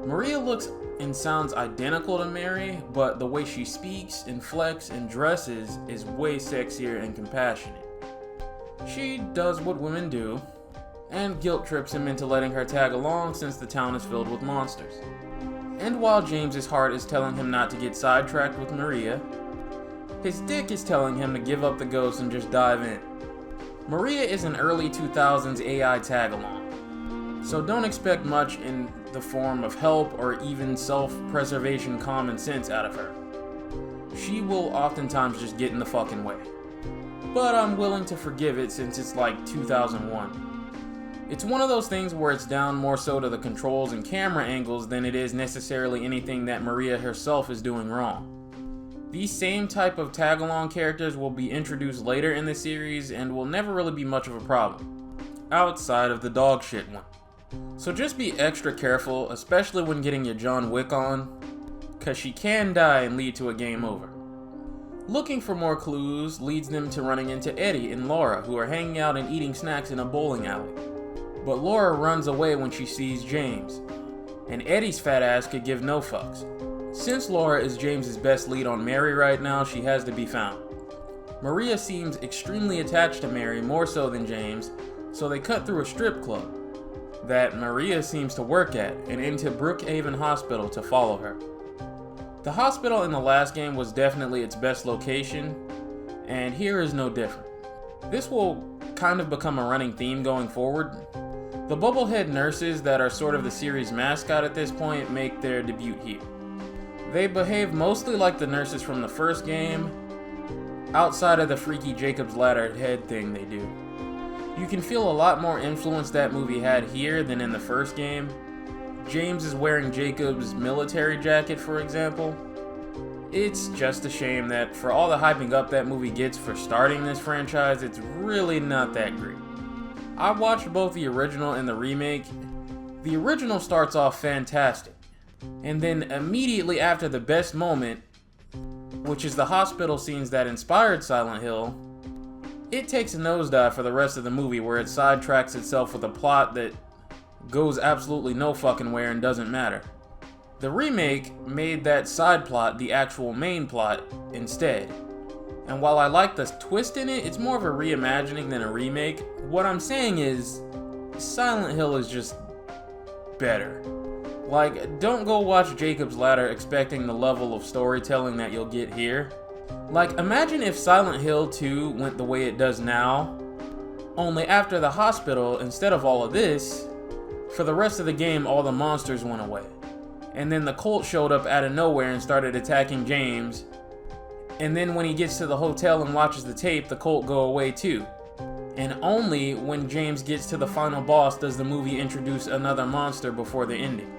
S1: Maria looks and sounds identical to Mary, but the way she speaks, inflects, and dresses is way sexier and compassionate. She does what women do, and guilt trips him into letting her tag along since the town is filled with monsters. And while James's heart is telling him not to get sidetracked with Maria, his dick is telling him to give up the ghost and just dive in. Maria is an early 2000s AI tag-along, so don't expect much in the form of help or even self-preservation common sense out of her. She will oftentimes just get in the fucking way. But I'm willing to forgive it since it's like 2001. It's one of those things where it's down more so to the controls and camera angles than it is necessarily anything that Maria herself is doing wrong. These same type of tag-along characters will be introduced later in the series and will never really be much of a problem, outside of the dog shit one. So just be extra careful, especially when getting your John Wick on, cause she can die and lead to a game over. Looking for more clues leads them to running into Eddie and Laura, who are hanging out and eating snacks in a bowling alley. But Laura runs away when she sees James, and Eddie's fat ass could give no fucks. Since Laura is James's best lead on Mary right now, she has to be found. Maria seems extremely attached to Mary, more so than James, so they cut through a strip club that Maria seems to work at and into Brookhaven Hospital to follow her. The hospital in the last game was definitely its best location, and here is no different. This will kind of become a running theme going forward. The bubblehead nurses that are sort of the series mascot at this point make their debut here. They behave mostly like the nurses from the first game, outside of the freaky Jacob's Ladder head thing they do. You can feel a lot more influence that movie had here than in the first game. James is wearing Jacob's military jacket, for example. It's just a shame that for all the hyping up that movie gets for starting this franchise, it's really not that great. I watched both the original and the remake. The original starts off fantastic, and then immediately after the best moment, which is the hospital scenes that inspired Silent Hill, it takes a nosedive for the rest of the movie, where it sidetracks itself with a plot that goes absolutely no fucking where and doesn't matter. The remake made that side plot the actual main plot instead. And while I like the twist in it, it's more of a reimagining than a remake. What I'm saying is, Silent Hill is just better. Like, don't go watch Jacob's Ladder expecting the level of storytelling that you'll get here. Like, imagine if Silent Hill 2 went the way it does now, only after the hospital, instead of all of this, for the rest of the game all the monsters went away. And then the cult showed up out of nowhere and started attacking James. And then when he gets to the hotel and watches the tape, the cult go away too. And only when James gets to the final boss does the movie introduce another monster before the ending.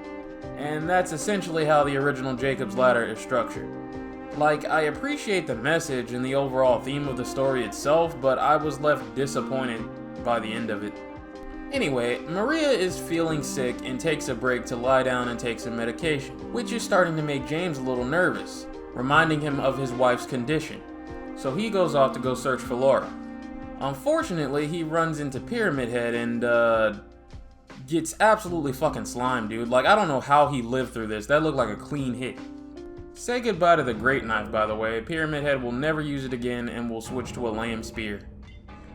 S1: And that's essentially how the original Jacob's Ladder is structured. Like, I appreciate the message and the overall theme of the story itself, but I was left disappointed by the end of it. Anyway, Maria is feeling sick and takes a break to lie down and take some medication, which is starting to make James a little nervous, reminding him of his wife's condition. So he goes off to go search for Laura. Unfortunately, he runs into Pyramid Head and gets absolutely fucking slimed, dude. Like, I don't know how he lived through this. That looked like a clean hit. Say goodbye to the Great Knife, by the way. Pyramid Head will never use it again and will switch to a lame spear.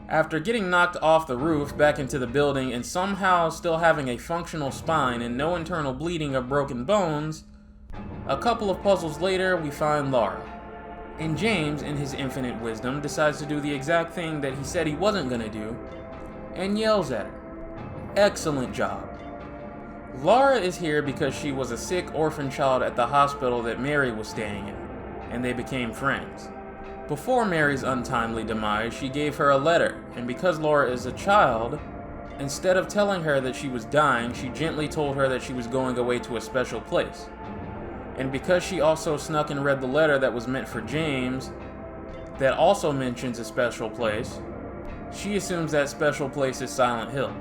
S1: After getting knocked off the roof back into the building and somehow still having a functional spine and no internal bleeding or broken bones, a couple of puzzles later, we find Laura. And James, in his infinite wisdom, decides to do the exact thing that he said he wasn't gonna do, and yells at her. Excellent job. Laura is here because she was a sick orphan child at the hospital that Mary was staying at, and they became friends. Before Mary's untimely demise, she gave her a letter, and because Laura is a child, instead of telling her that she was dying, she gently told her that she was going away to a special place. And because she also snuck and read the letter that was meant for James, that also mentions a special place, she assumes that special place is Silent Hill.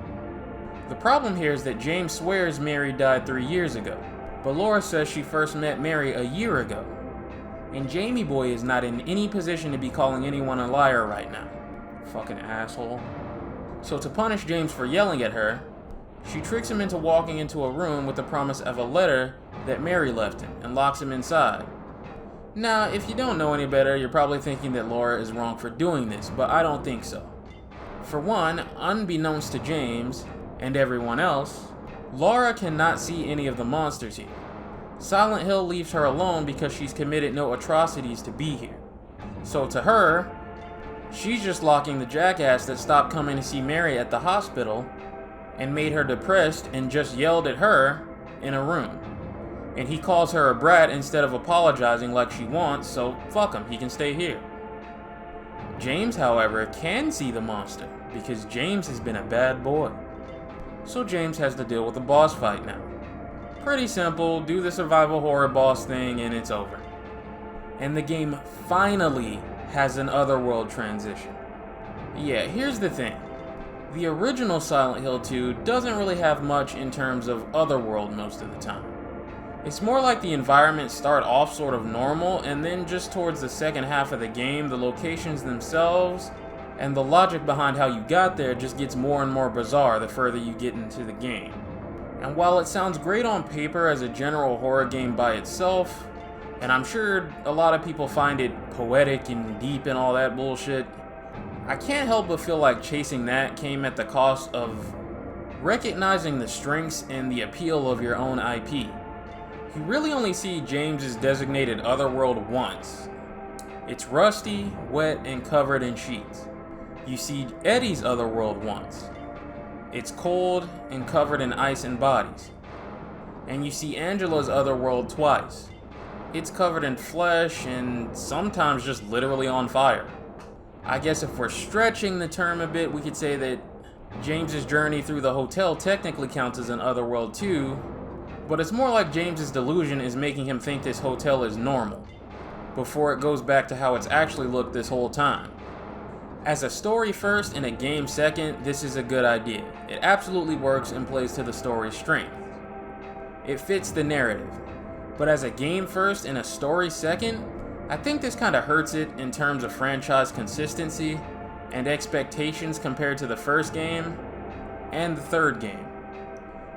S1: The problem here is that James swears Mary died 3 years ago, but Laura says she first met Mary a year ago. And Jamie Boy is not in any position to be calling anyone a liar right now. Fucking asshole. So to punish James for yelling at her, she tricks him into walking into a room with the promise of a letter that Mary left him and locks him inside. Now, if you don't know any better, you're probably thinking that Laura is wrong for doing this, but I don't think so. For one, unbeknownst to James and everyone else, Laura cannot see any of the monsters here. Silent Hill leaves her alone because she's committed no atrocities to be here. So to her, she's just locking the jackass that stopped coming to see Mary at the hospital and made her depressed and just yelled at her in a room. And he calls her a brat instead of apologizing like she wants, so fuck him, he can stay here. James, however, can see the monster because James has been a bad boy. So James has to deal with a boss fight now. Pretty simple, do the survival horror boss thing and it's over. And the game finally has an Otherworld transition. Yeah, here's the thing. The original Silent Hill 2 doesn't really have much in terms of Otherworld most of the time. It's more like the environments start off sort of normal, and then just towards the second half of the game, the locations themselves and the logic behind how you got there just gets more and more bizarre the further you get into the game. And while it sounds great on paper as a general horror game by itself, and I'm sure a lot of people find it poetic and deep and all that bullshit, I can't help but feel like chasing that came at the cost of recognizing the strengths and the appeal of your own IP. You really only see James's designated Otherworld once. It's rusty, wet, and covered in sheets. You see Eddie's Otherworld once. It's cold and covered in ice and bodies. And you see Angela's Otherworld twice. It's covered in flesh and sometimes just literally on fire. I guess if we're stretching the term a bit, we could say that James's journey through the hotel technically counts as an Otherworld too, but it's more like James's delusion is making him think this hotel is normal, before it goes back to how it's actually looked this whole time. As a story first and a game second, this is a good idea. It absolutely works and plays to the story's strength. It fits the narrative. But as a game first and a story second, I think this kind of hurts it in terms of franchise consistency and expectations compared to the first game and the third game.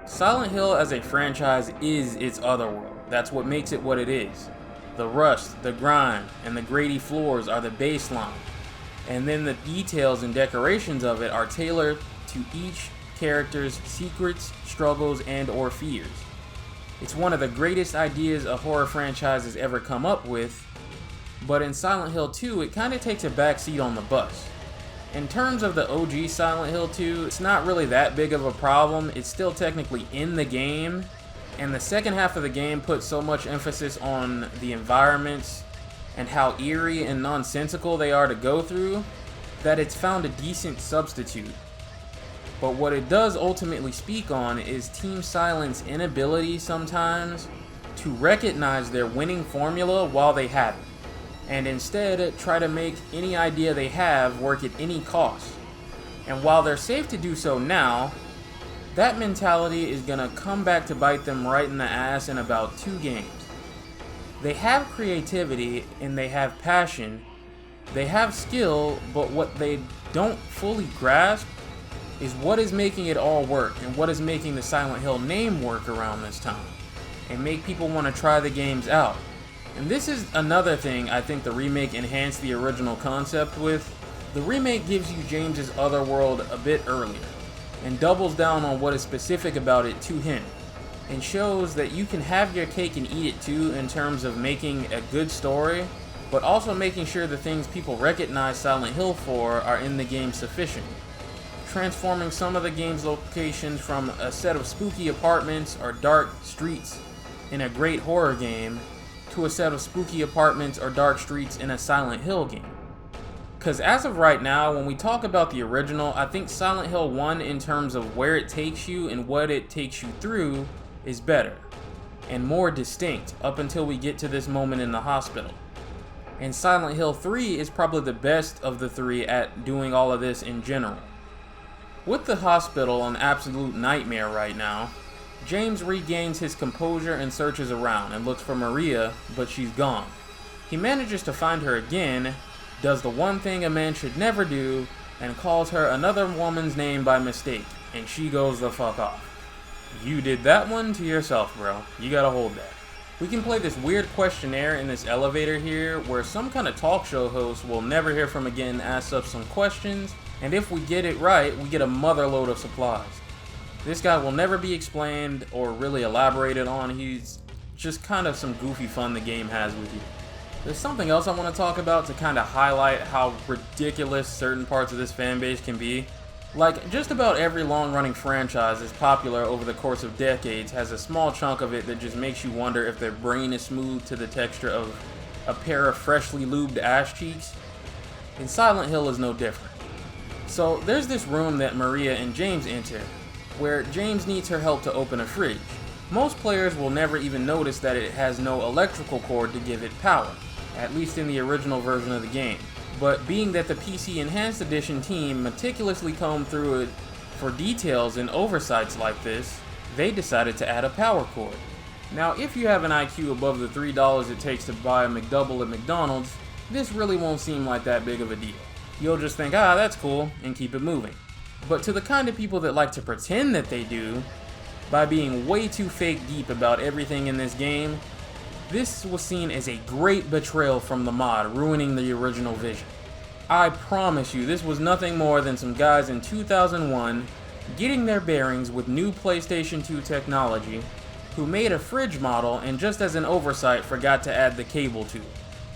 S1: Silent Hill as a franchise is its Otherworld. That's what makes it what it is. The rust, the grime, and the graty floors are the baseline. And then the details and decorations of it are tailored to each character's secrets, struggles, and or fears. It's one of the greatest ideas a horror franchise has ever come up with, but in Silent Hill 2, it kind of takes a backseat on the bus. In terms of the OG Silent Hill 2, it's not really that big of a problem. It's still technically in the game, and the second half of the game puts so much emphasis on the environments and how eerie and nonsensical they are to go through that it's found a decent substitute. But what it does ultimately speak on is Team Silent's inability sometimes to recognize their winning formula while they have it, and instead try to make any idea they have work at any cost. And while they're safe to do so now, that mentality is gonna come back to bite them right in the ass in about 2 games. They have creativity and they have passion, They have skill, but what they don't fully grasp is what is making it all work and what is making the Silent Hill name work around this time and make people want to try the games out. And this is another thing I think the remake enhanced the original concept with. The remake gives you James's Otherworld a bit earlier and doubles down on what is specific about it to him and shows that you can have your cake and eat it too in terms of making a good story, but also making sure the things people recognize Silent Hill for are in the game sufficient. Transforming some of the game's locations from a set of spooky apartments or dark streets in a great horror game to a set of spooky apartments or dark streets in a Silent Hill game. Because as of right now, when we talk about the original, I think Silent Hill 1 in terms of where it takes you and what it takes you through is better and more distinct up until we get to this moment in the hospital. And Silent Hill 3 is probably the best of the three at doing all of this in general. With the hospital an absolute nightmare right now, James regains his composure and searches around and looks for Maria, but she's gone. He manages to find her again, does the one thing a man should never do, and calls her another woman's name by mistake, and she goes the fuck off. You did that one to yourself, bro. You gotta hold that. We can play this weird questionnaire in this elevator here, where some kind of talk show host we'll never hear from again asks us some questions, and if we get it right, we get a motherload of supplies. This guy will never be explained or really elaborated on. He's just kind of some goofy fun the game has with you. There's something else I want to talk about to kind of highlight how ridiculous certain parts of this fanbase can be. Like, just about every long-running franchise that's popular over the course of decades has a small chunk of it that just makes you wonder if their brain is smooth to the texture of a pair of freshly lubed ass cheeks. And Silent Hill is no different. So there's this room that Maria and James enter, where James needs her help to open a fridge. Most players will never even notice that it has no electrical cord to give it power, at least in the original version of the game. But being that the PC Enhanced Edition team meticulously combed through it for details and oversights like this, they decided to add a power cord. Now, if you have an IQ above the $3 it takes to buy a McDouble at McDonald's, this really won't seem like that big of a deal. You'll just think, ah, that's cool, and keep it moving. But to the kind of people that like to pretend that they do, by being way too fake deep about everything in this game, this was seen as a great betrayal from the mod, ruining the original vision. I promise you, this was nothing more than some guys in 2001 getting their bearings with new PlayStation 2 technology, who made a fridge model and just as an oversight forgot to add the cable to it.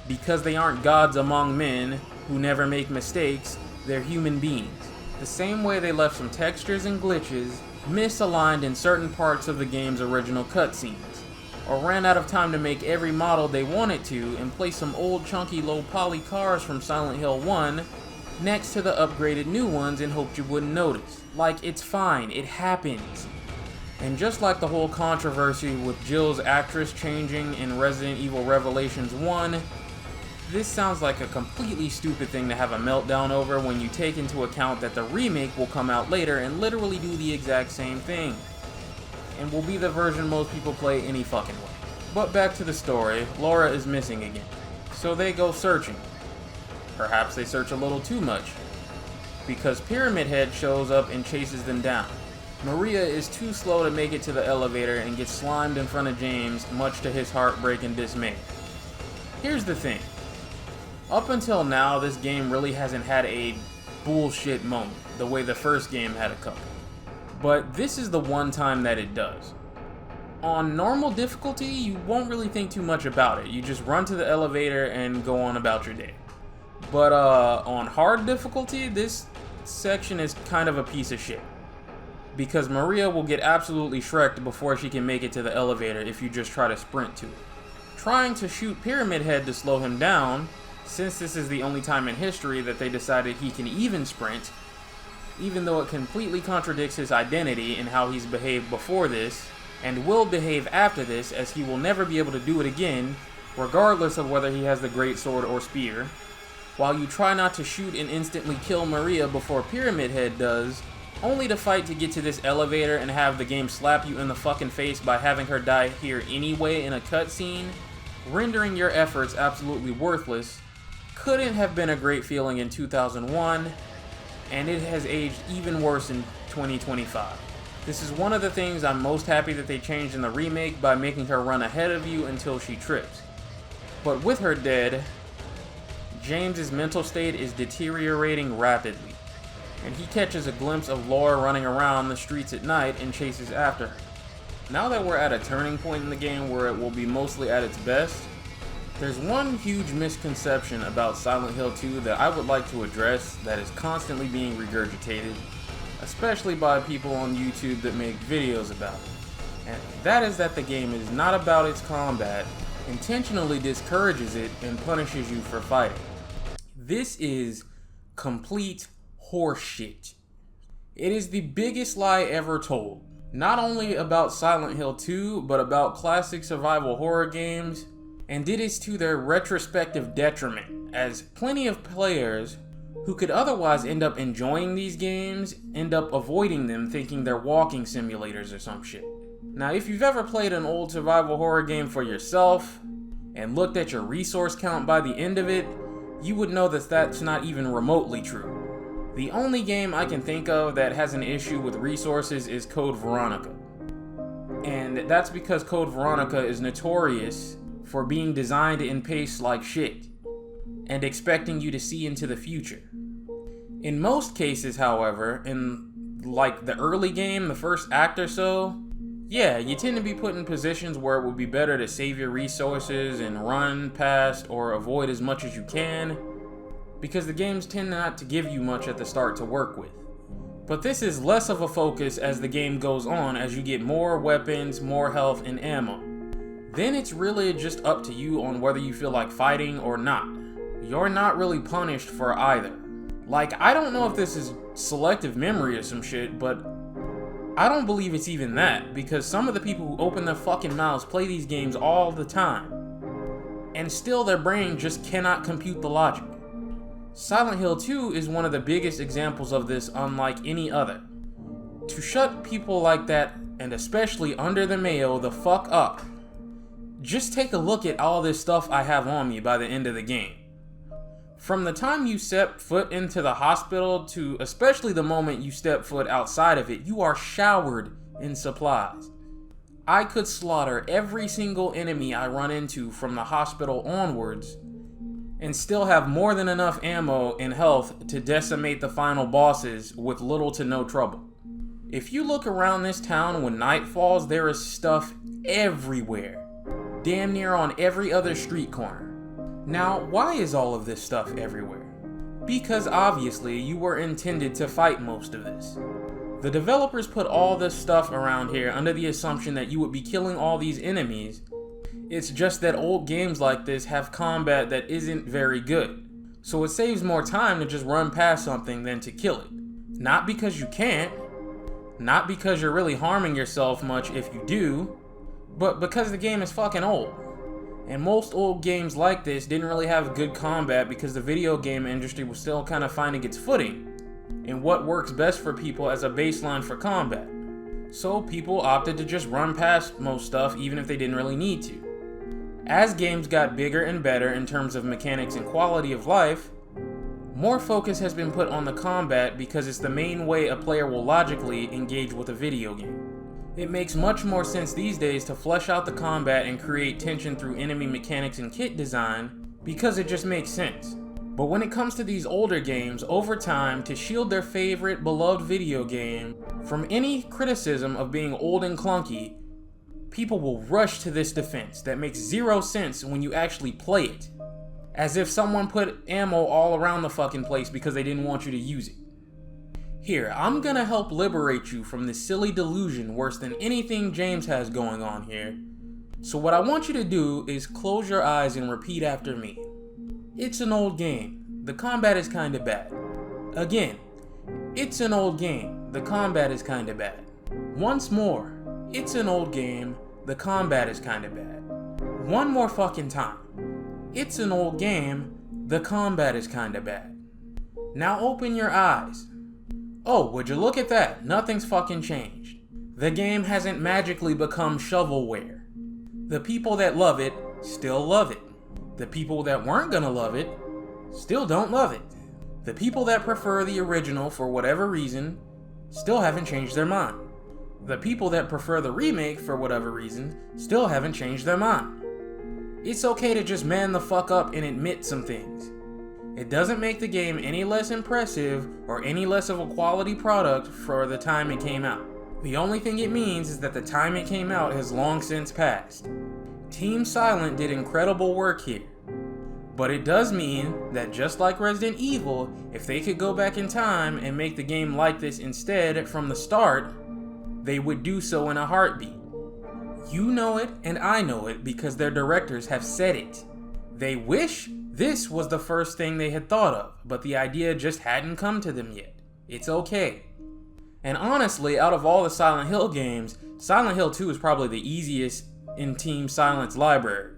S1: Because they aren't gods among men who never make mistakes, they're human beings. The same way they left some textures and glitches misaligned in certain parts of the game's original cutscenes, or ran out of time to make every model they wanted to and place some old chunky low poly cars from Silent Hill 1 next to the upgraded new ones and hoped you wouldn't notice. Like, it's fine, it happens. And just like the whole controversy with Jill's actress changing in Resident Evil Revelations 1, this sounds like a completely stupid thing to have a meltdown over when you take into account that the remake will come out later and literally do the exact same thing, and will be the version most people play any fucking way. But back to the story, Laura is missing again, so they go searching. Perhaps they search a little too much, because Pyramid Head shows up and chases them down. Maria is too slow to make it to the elevator and gets slimed in front of James, much to his heartbreak and dismay. Here's the thing. Up until now, this game really hasn't had a bullshit moment, the way the first game had a couple. But this is the one time that it does. On normal difficulty, you won't really think too much about it. You just run to the elevator and go on about your day. But on hard difficulty, this section is kind of a piece of shit. Because Maria will get absolutely shreked before she can make it to the elevator if you just try to sprint to it. Trying to shoot Pyramid Head to slow him down, since this is the only time in history that they decided he can even sprint, even though it completely contradicts his identity and how he's behaved before this, and will behave after this, as he will never be able to do it again, regardless of whether he has the great sword or spear, while you try not to shoot and instantly kill Maria before Pyramid Head does, only to fight to get to this elevator and have the game slap you in the fucking face by having her die here anyway in a cutscene, rendering your efforts absolutely worthless, couldn't have been a great feeling in 2001, and it has aged even worse in 2025. This is one of the things I'm most happy that they changed in the remake by making her run ahead of you until she trips. But with her dead, James's mental state is deteriorating rapidly, and he catches a glimpse of Laura running around the streets at night and chases after her. Now that we're at a turning point in the game where it will be mostly at its best, there's one huge misconception about Silent Hill 2 that I would like to address that is constantly being regurgitated, especially by people on YouTube that make videos about it. And that is that the game is not about its combat, intentionally discourages it, and punishes you for fighting. This is complete horseshit. It is the biggest lie ever told, not only about Silent Hill 2, but about classic survival horror games, and it is to their retrospective detriment, as plenty of players who could otherwise end up enjoying these games end up avoiding them thinking they're walking simulators or some shit. Now, if you've ever played an old survival horror game for yourself and looked at your resource count by the end of it, you would know that that's not even remotely true. The only game I can think of that has an issue with resources is Code Veronica. And that's because Code Veronica is notorious for being designed in pace like shit and expecting you to see into the future. In most cases, however, in like the early game, the first act or so, yeah, you tend to be put in positions where it would be better to save your resources and run past or avoid as much as you can, because the games tend not to give you much at the start to work with. But this is less of a focus as the game goes on, as you get more weapons, more health, and ammo. Then it's really just up to you on whether you feel like fighting or not. You're not really punished for either. Like, I don't know if this is selective memory or some shit, but I don't believe it's even that, because some of the people who open their fucking mouths play these games all the time, and still their brain just cannot compute the logic. Silent Hill 2 is one of the biggest examples of this, unlike any other. To shut people like that, and especially Under the Mayo, the fuck up, just take a look at all this stuff I have on me by the end of the game. From the time you step foot into the hospital to especially the moment you step foot outside of it, you are showered in supplies. I could slaughter every single enemy I run into from the hospital onwards and still have more than enough ammo and health to decimate the final bosses with little to no trouble. If you look around this town when night falls, there is stuff everywhere, damn near on every other street corner. Now, why is all of this stuff everywhere? Because obviously you were intended to fight most of this. The developers put all this stuff around here under the assumption that you would be killing all these enemies. It's just that old games like this have combat that isn't very good, so it saves more time to just run past something than to kill it. Not because you can't, not because you're really harming yourself much if you do, but because the game is fucking old. And most old games like this didn't really have good combat because the video game industry was still kind of finding its footing and what works best for people as a baseline for combat. So people opted to just run past most stuff even if they didn't really need to. As games got bigger and better in terms of mechanics and quality of life, more focus has been put on the combat because it's the main way a player will logically engage with a video game. It makes much more sense these days to flesh out the combat and create tension through enemy mechanics and kit design because it just makes sense. But when it comes to these older games, over time, to shield their favorite beloved video game from any criticism of being old and clunky, people will rush to this defense that makes zero sense when you actually play it. As if someone put ammo all around the fucking place because they didn't want you to use it. Here, I'm gonna help liberate you from this silly delusion worse than anything James has going on here. So what I want you to do is close your eyes and repeat after me. It's an old game. The combat is kinda bad. Again, it's an old game. The combat is kinda bad. Once more, it's an old game. The combat is kinda bad. One more fucking time. It's an old game. The combat is kinda bad. Now open your eyes. Oh, would you look at that? Nothing's fucking changed. The game hasn't magically become shovelware. The people that love it still love it. The people that weren't gonna love it still don't love it. The people that prefer the original for whatever reason still haven't changed their mind. The people that prefer the remake for whatever reason still haven't changed their mind. It's okay to just man the fuck up and admit some things. It doesn't make the game any less impressive or any less of a quality product for the time it came out. The only thing it means is that the time it came out has long since passed. Team Silent did incredible work here. But it does mean that just like Resident Evil, if they could go back in time and make the game like this instead from the start, they would do so in a heartbeat. You know it and I know it because their directors have said it. They wish this was the first thing they had thought of, but the idea just hadn't come to them yet. It's okay. And honestly, out of all the Silent Hill games, Silent Hill 2 is probably the easiest in Team Silent's library.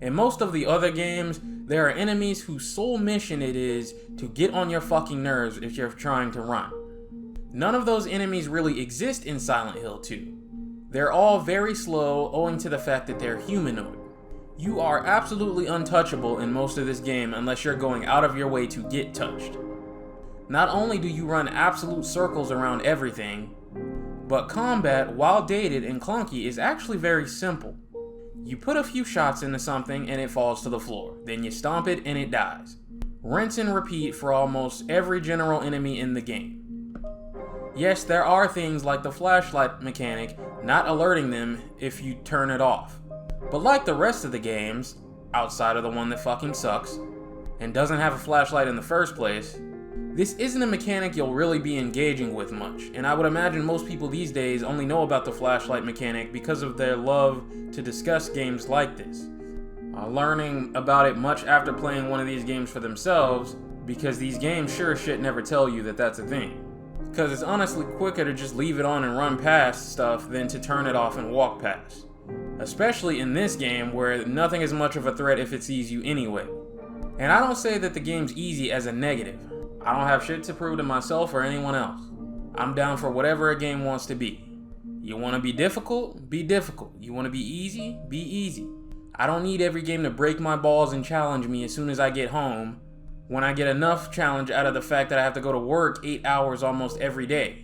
S1: In most of the other games, there are enemies whose sole mission it is to get on your fucking nerves if you're trying to run. None of those enemies really exist in Silent Hill 2. They're all very slow owing to the fact that they're humanoid. You are absolutely untouchable in most of this game unless you're going out of your way to get touched. Not only do you run absolute circles around everything, but combat, while dated and clunky, is actually very simple. You put a few shots into something and it falls to the floor. Then you stomp it and it dies. Rinse and repeat for almost every general enemy in the game. Yes, there are things like the flashlight mechanic not alerting them if you turn it off. But like the rest of the games, outside of the one that fucking sucks, and doesn't have a flashlight in the first place, this isn't a mechanic you'll really be engaging with much, and I would imagine most people these days only know about the flashlight mechanic because of their love to discuss games like this. Learning about it much after playing one of these games for themselves, because these games sure as shit never tell you that that's a thing. Because it's honestly quicker to just leave it on and run past stuff than to turn it off and walk past. Especially in this game where nothing is much of a threat if it sees you anyway. And I don't say that the game's easy as a negative. I don't have shit to prove to myself or anyone else. I'm down for whatever a game wants to be. You want to be difficult? Be difficult. You want to be easy? Be easy. I don't need every game to break my balls and challenge me as soon as I get home, when I get enough challenge out of the fact that I have to go to work 8 hours almost every day.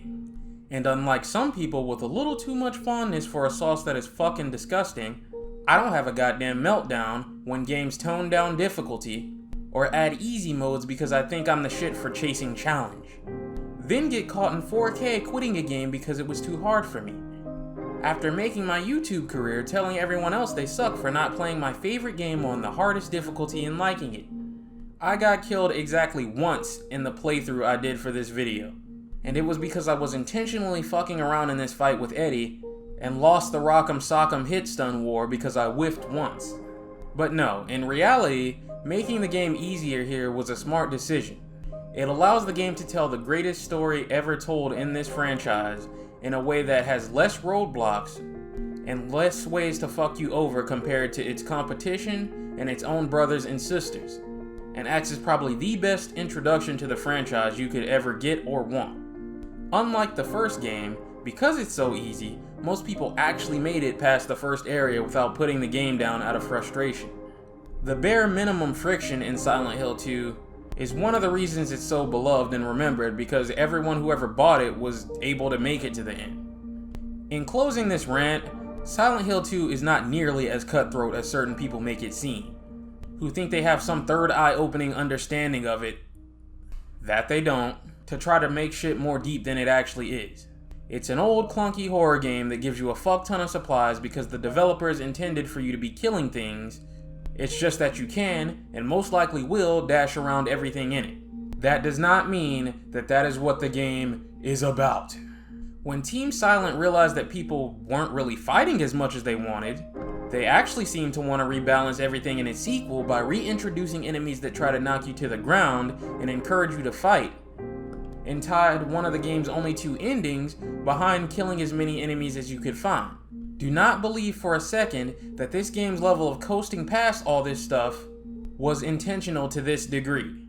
S1: And unlike some people with a little too much fondness for a sauce that is fucking disgusting, I don't have a goddamn meltdown when games tone down difficulty or add easy modes because I think I'm the shit for chasing challenge. Then get caught in 4K quitting a game because it was too hard for me. After making my YouTube career telling everyone else they suck for not playing my favorite game on the hardest difficulty and liking it. I got killed exactly once in the playthrough I did for this video. And it was because I was intentionally fucking around in this fight with Eddie and lost the Rock'em Sock'em hit stun war because I whiffed once. But no, in reality, making the game easier here was a smart decision. It allows the game to tell the greatest story ever told in this franchise in a way that has less roadblocks and less ways to fuck you over compared to its competition and its own brothers and sisters, and acts as probably the best introduction to the franchise you could ever get or want. Unlike the first game, because it's so easy, most people actually made it past the first area without putting the game down out of frustration. The bare minimum friction in Silent Hill 2 is one of the reasons it's so beloved and remembered, because everyone who ever bought it was able to make it to the end. In closing this rant, Silent Hill 2 is not nearly as cutthroat as certain people make it seem, who think they have some third eye opening understanding of it, that they don't, to try to make shit more deep than it actually is. It's an old clunky horror game that gives you a fuck ton of supplies because the developers intended for you to be killing things. It's just that you can, and most likely will, dash around everything in it. That does not mean that that is what the game is about. When Team Silent realized that people weren't really fighting as much as they wanted, they actually seemed to want to rebalance everything in its sequel by reintroducing enemies that try to knock you to the ground and encourage you to fight, and tied one of the game's only 2 endings behind killing as many enemies as you could find. Do not believe for a second that this game's level of coasting past all this stuff was intentional to this degree.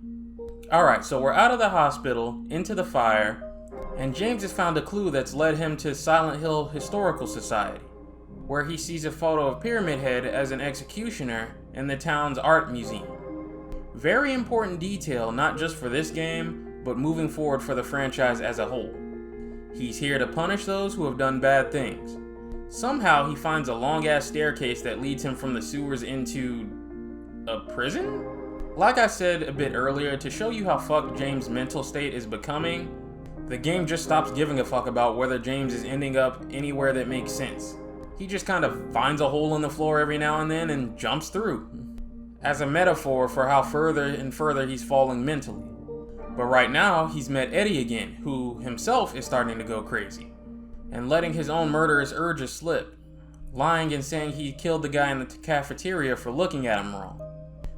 S1: Alright, so we're out of the hospital, into the fire, and James has found a clue that's led him to Silent Hill Historical Society, where he sees a photo of Pyramid Head as an executioner in the town's art museum. Very important detail, not just for this game, but moving forward for the franchise as a whole. He's here to punish those who have done bad things. Somehow he finds a long-ass staircase that leads him from the sewers into a prison? Like I said a bit earlier, to show you how fucked James' mental state is becoming, the game just stops giving a fuck about whether James is ending up anywhere that makes sense. He just kind of finds a hole in the floor every now and then and jumps through, as a metaphor for how further and further he's falling mentally. But right now, he's met Eddie again, who himself is starting to go crazy, and letting his own murderous urges slip, lying and saying he killed the guy in the cafeteria for looking at him wrong.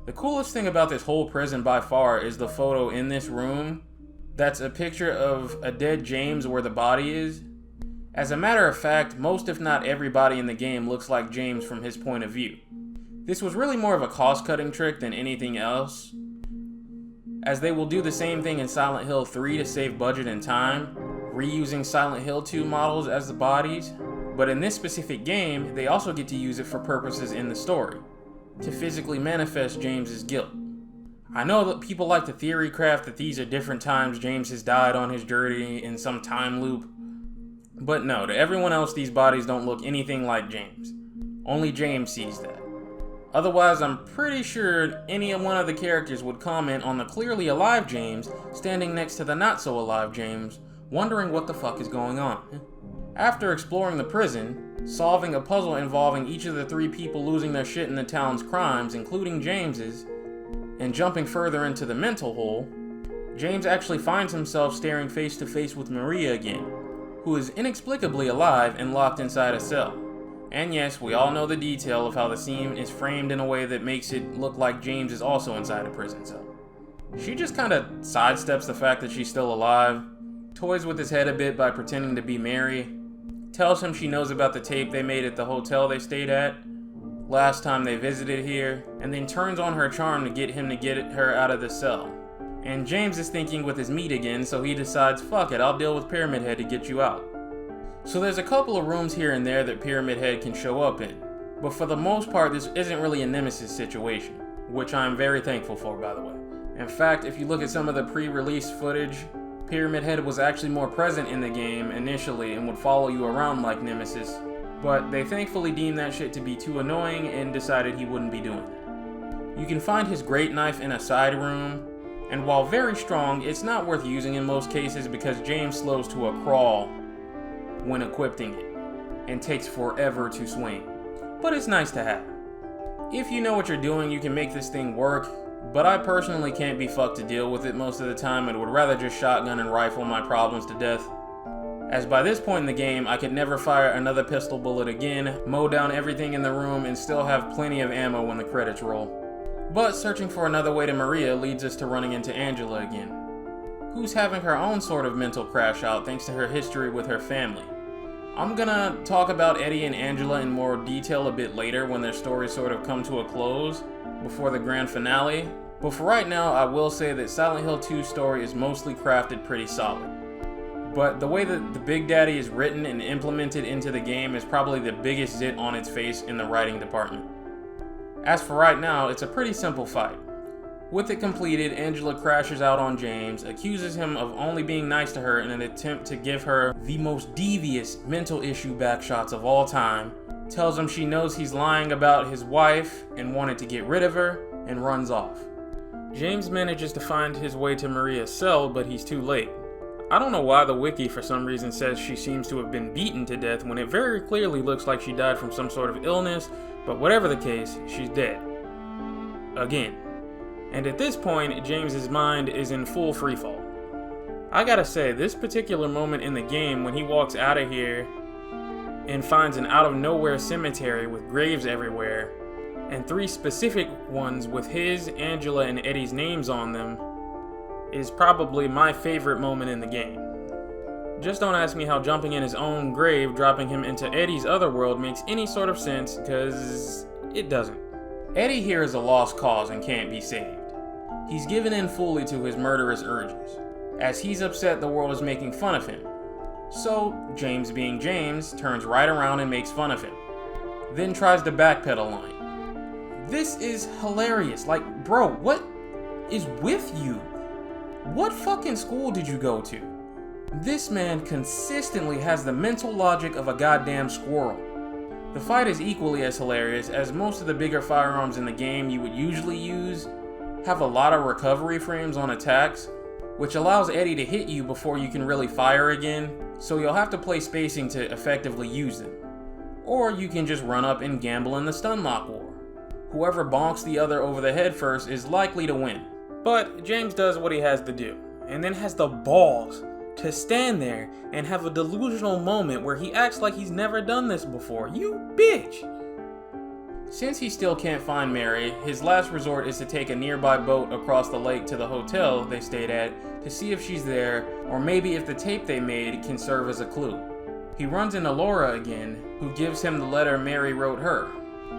S1: The coolest thing about this whole prison by far is the photo in this room that's a picture of a dead James where the body is. As a matter of fact, most if not everybody in the game looks like James from his point of view. This was really more of a cost-cutting trick than anything else, as they will do the same thing in Silent Hill 3 to save budget and time, reusing Silent Hill 2 models as the bodies, but in this specific game, they also get to use it for purposes in the story, to physically manifest James's guilt. I know that people like to theory craft that these are different times James has died on his journey in some time loop, but no, to everyone else these bodies don't look anything like James. Only James sees that. Otherwise, I'm pretty sure any one of the characters would comment on the clearly alive James standing next to the not so alive James, wondering what the fuck is going on. After exploring the prison, solving a puzzle involving each of the 3 people losing their shit in the town's crimes, including James's, and jumping further into the mental hole, James actually finds himself staring face to face with Maria again, who is inexplicably alive and locked inside a cell. And yes, we all know the detail of how the scene is framed in a way that makes it look like James is also inside a prison cell. She just kinda sidesteps the fact that she's still alive, toys with his head a bit by pretending to be Mary, tells him she knows about the tape they made at the hotel they stayed at last time they visited here, and then turns on her charm to get him to get her out of the cell. And James is thinking with his meat again, so he decides, fuck it, I'll deal with Pyramid Head to get you out. So there's a couple of rooms here and there that Pyramid Head can show up in, but for the most part this isn't really a nemesis situation, which I'm very thankful for, by the way. In fact, if you look at some of the pre-release footage, Pyramid Head was actually more present in the game initially and would follow you around like Nemesis, but they thankfully deemed that shit to be too annoying and decided he wouldn't be doing it. You can find his great knife in a side room, and while very strong, it's not worth using in most cases because James slows to a crawl when equipping it, and takes forever to swing. But it's nice to have. If you know what you're doing, you can make this thing work, but I personally can't be fucked to deal with it most of the time and would rather just shotgun and rifle my problems to death. As by this point in the game, I could never fire another pistol bullet again, mow down everything in the room, and still have plenty of ammo when the credits roll. But searching for another way to Maria leads us to running into Angela again, who's having her own sort of mental crash out thanks to her history with her family. I'm gonna talk about Eddie and Angela in more detail a bit later when their stories sort of come to a close before the grand finale, but for right now I will say that Silent Hill 2's story is mostly crafted pretty solid. But the way that the Big Daddy is written and implemented into the game is probably the biggest zit on its face in the writing department. As for right now, it's a pretty simple fight. With it completed, Angela crashes out on James, accuses him of only being nice to her in an attempt to give her the most devious mental issue backshots of all time, tells him she knows he's lying about his wife and wanted to get rid of her, and runs off. James manages to find his way to Maria's cell, but he's too late. I don't know why the wiki for some reason says she seems to have been beaten to death when it very clearly looks like she died from some sort of illness, but whatever the case, she's dead. Again. And at this point, James's mind is in full freefall. I gotta say, this particular moment in the game when he walks out of here and finds an out-of-nowhere cemetery with graves everywhere, and 3 specific ones with his, Angela, and Eddie's names on them, is probably my favorite moment in the game. Just don't ask me how jumping in his own grave, dropping him into Eddie's Otherworld makes any sort of sense, because it doesn't. Eddie here is a lost cause and can't be saved. He's given in fully to his murderous urges, as he's upset the world is making fun of him. So, James being James, turns right around and makes fun of him. Then tries to backpedal on him. This is hilarious. Like, bro, what is with you. What fucking school did you go to? This man consistently has the mental logic of a goddamn squirrel. The fight is equally as hilarious, as most of the bigger firearms in the game you would usually use have a lot of recovery frames on attacks, which allows Eddie to hit you before you can really fire again, so you'll have to play spacing to effectively use them. Or you can just run up and gamble in the stunlock war. Whoever bonks the other over the head first is likely to win. But James does what he has to do, and then has the balls to stand there and have a delusional moment where he acts like he's never done this before. You bitch! Since he still can't find Mary, his last resort is to take a nearby boat across the lake to the hotel they stayed at to see if she's there, or maybe if the tape they made can serve as a clue. He runs into Laura again, who gives him the letter Mary wrote her.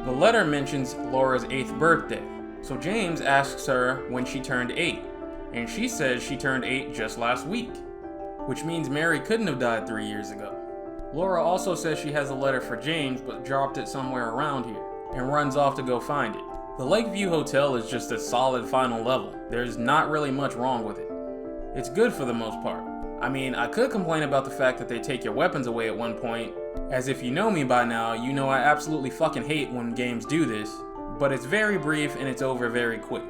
S1: The letter mentions Laura's 8th birthday, so James asks her when she turned 8, and she says she turned 8 just last week, which means Mary couldn't have died 3 years ago. Laura also says she has a letter for James but dropped it somewhere around here, and runs off to go find it. The Lakeview Hotel is just a solid final level. There's not really much wrong with it. It's good for the most part. I mean, I could complain about the fact that they take your weapons away at one point, as if you know me by now, you know I absolutely fucking hate when games do this, but it's very brief and it's over very quick.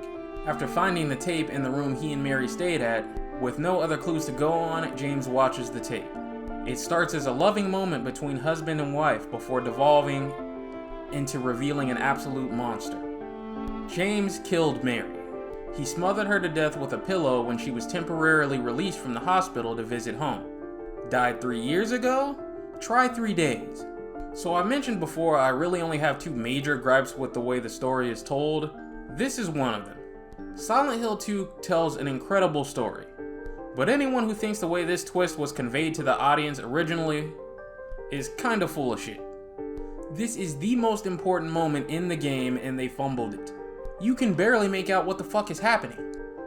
S1: After finding the tape in the room he and Mary stayed at, with no other clues to go on, James watches the tape. It starts as a loving moment between husband and wife before devolving into revealing an absolute monster. James killed Mary. He smothered her to death with a pillow when she was temporarily released from the hospital to visit home. Died 3 years ago? Try 3 days. So I mentioned before I really only have 2 major gripes with the way the story is told. This is one of them. Silent Hill 2 tells an incredible story, but anyone who thinks the way this twist was conveyed to the audience originally is kinda full of shit. This is the most important moment in the game and they fumbled it. You can barely make out what the fuck is happening.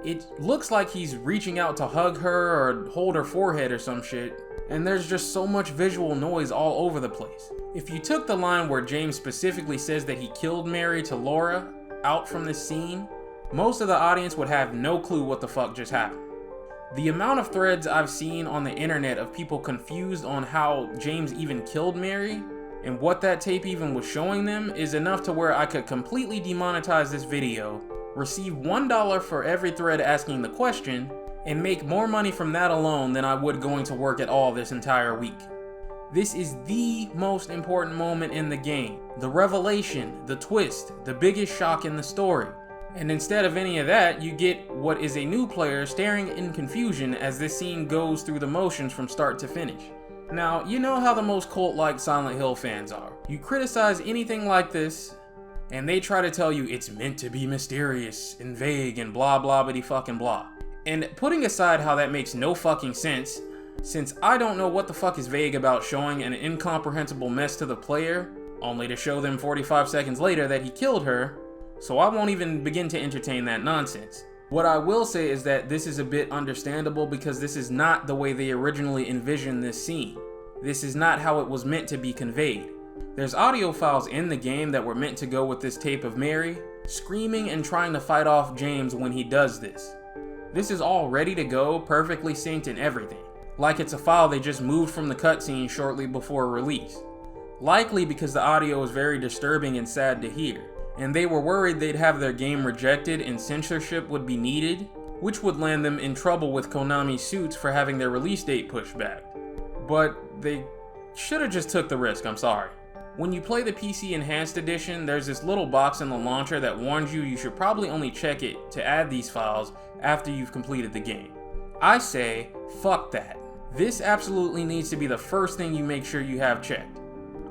S1: It looks like he's reaching out to hug her or hold her forehead or some shit, and there's just so much visual noise all over the place. If you took the line where James specifically says that he killed Mary to Laura out from this scene, most of the audience would have no clue what the fuck just happened. The amount of threads I've seen on the internet of people confused on how James even killed Mary and what that tape even was showing them is enough to where I could completely demonetize this video, receive $1 for every thread asking the question, and make more money from that alone than I would going to work at all this entire week. This is the most important moment in the game. The revelation, the twist, the biggest shock in the story. And instead of any of that, you get what is a new player staring in confusion as this scene goes through the motions from start to finish. Now, you know how the most cult-like Silent Hill fans are. You criticize anything like this, and they try to tell you it's meant to be mysterious and vague and blah blah bitty fucking blah. And putting aside how that makes no fucking sense, since I don't know what the fuck is vague about showing an incomprehensible mess to the player, only to show them 45 seconds later that he killed her, so I won't even begin to entertain that nonsense. What I will say is that this is a bit understandable because this is not the way they originally envisioned this scene. This is not how it was meant to be conveyed. There's audio files in the game that were meant to go with this tape of Mary, screaming and trying to fight off James when he does this. This is all ready to go, perfectly synced and everything. Like it's a file they just moved from the cutscene shortly before release. Likely because the audio is very disturbing and sad to hear, and they were worried they'd have their game rejected and censorship would be needed, which would land them in trouble with Konami's suits for having their release date pushed back. But they should have just took the risk, I'm sorry. When you play the PC Enhanced Edition, there's this little box in the launcher that warns you should probably only check it to add these files after you've completed the game. I say, fuck that. This absolutely needs to be the first thing you make sure you have checked.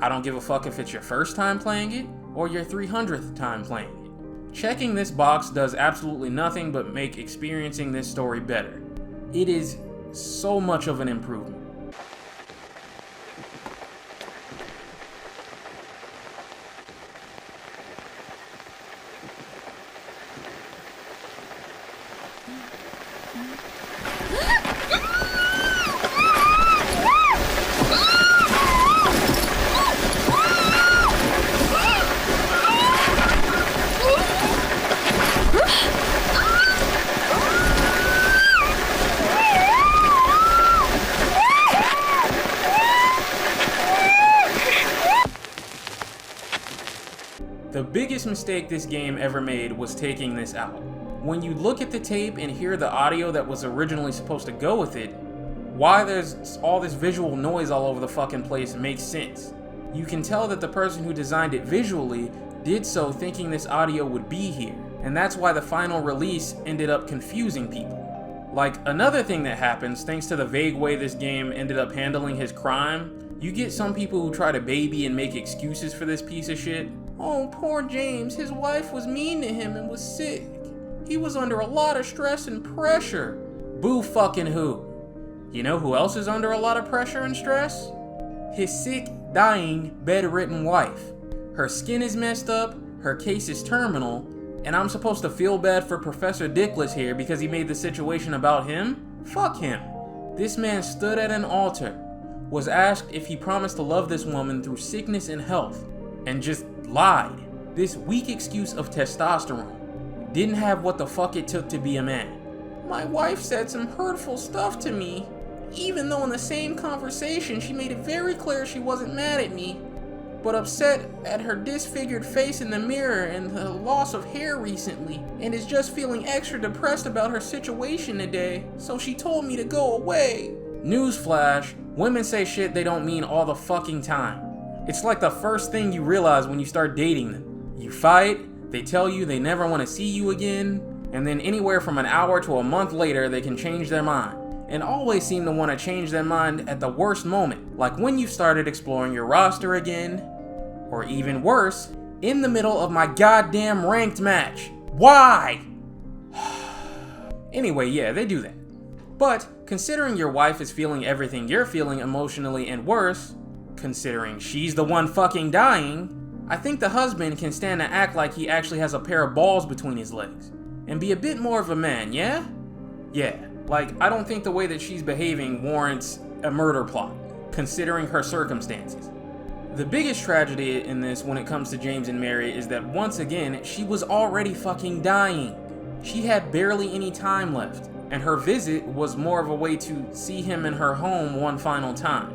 S1: I don't give a fuck if it's your first time playing it, or your 300th time playing it. Checking this box does absolutely nothing but make experiencing this story better. It is so much of an improvement. biggest mistake this game ever made was taking this out. When you look at the tape and hear the audio that was originally supposed to go with it, why there's all this visual noise all over the fucking place makes sense. You can tell that the person who designed it visually did so thinking this audio would be here, and that's why the final release ended up confusing people. Like, another thing that happens, thanks to the vague way this game ended up handling his crime, you get some people who try to baby and make excuses for this piece of shit. Oh, poor James, his wife was mean to him and was sick. He was under a lot of stress and pressure. Boo fucking who? You know who else is under a lot of pressure and stress? His sick, dying, bedridden wife. Her skin is messed up, her case is terminal, and I'm supposed to feel bad for Professor Dickless here because he made the situation about him? Fuck him. This man stood at an altar, was asked if he promised to love this woman through sickness and health, and just lied. This weak excuse of testosterone. Didn't have what the fuck it took to be a man. My wife said some hurtful stuff to me, even though in the same conversation she made it very clear she wasn't mad at me, but upset at her disfigured face in the mirror and the loss of hair recently, and is just feeling extra depressed about her situation today, so she told me to go away. Newsflash, women say shit they don't mean all the fucking time. It's like the first thing you realize when you start dating them. You fight, they tell you they never want to see you again, and then anywhere from an hour to a month later they can change their mind. And always seem to want to change their mind at the worst moment, like when you started exploring your roster again, or even worse, in the middle of my goddamn ranked match. Why? Anyway, yeah, they do that. But considering your wife is feeling everything you're feeling emotionally and worse, considering she's the one fucking dying, I think the husband can stand to act like he actually has a pair of balls between his legs, and be a bit more of a man, yeah? Yeah. Like, I don't think the way that she's behaving warrants a murder plot, considering her circumstances. The biggest tragedy in this when it comes to James and Mary is that once again, she was already fucking dying. She had barely any time left, and her visit was more of a way to see him in her home one final time.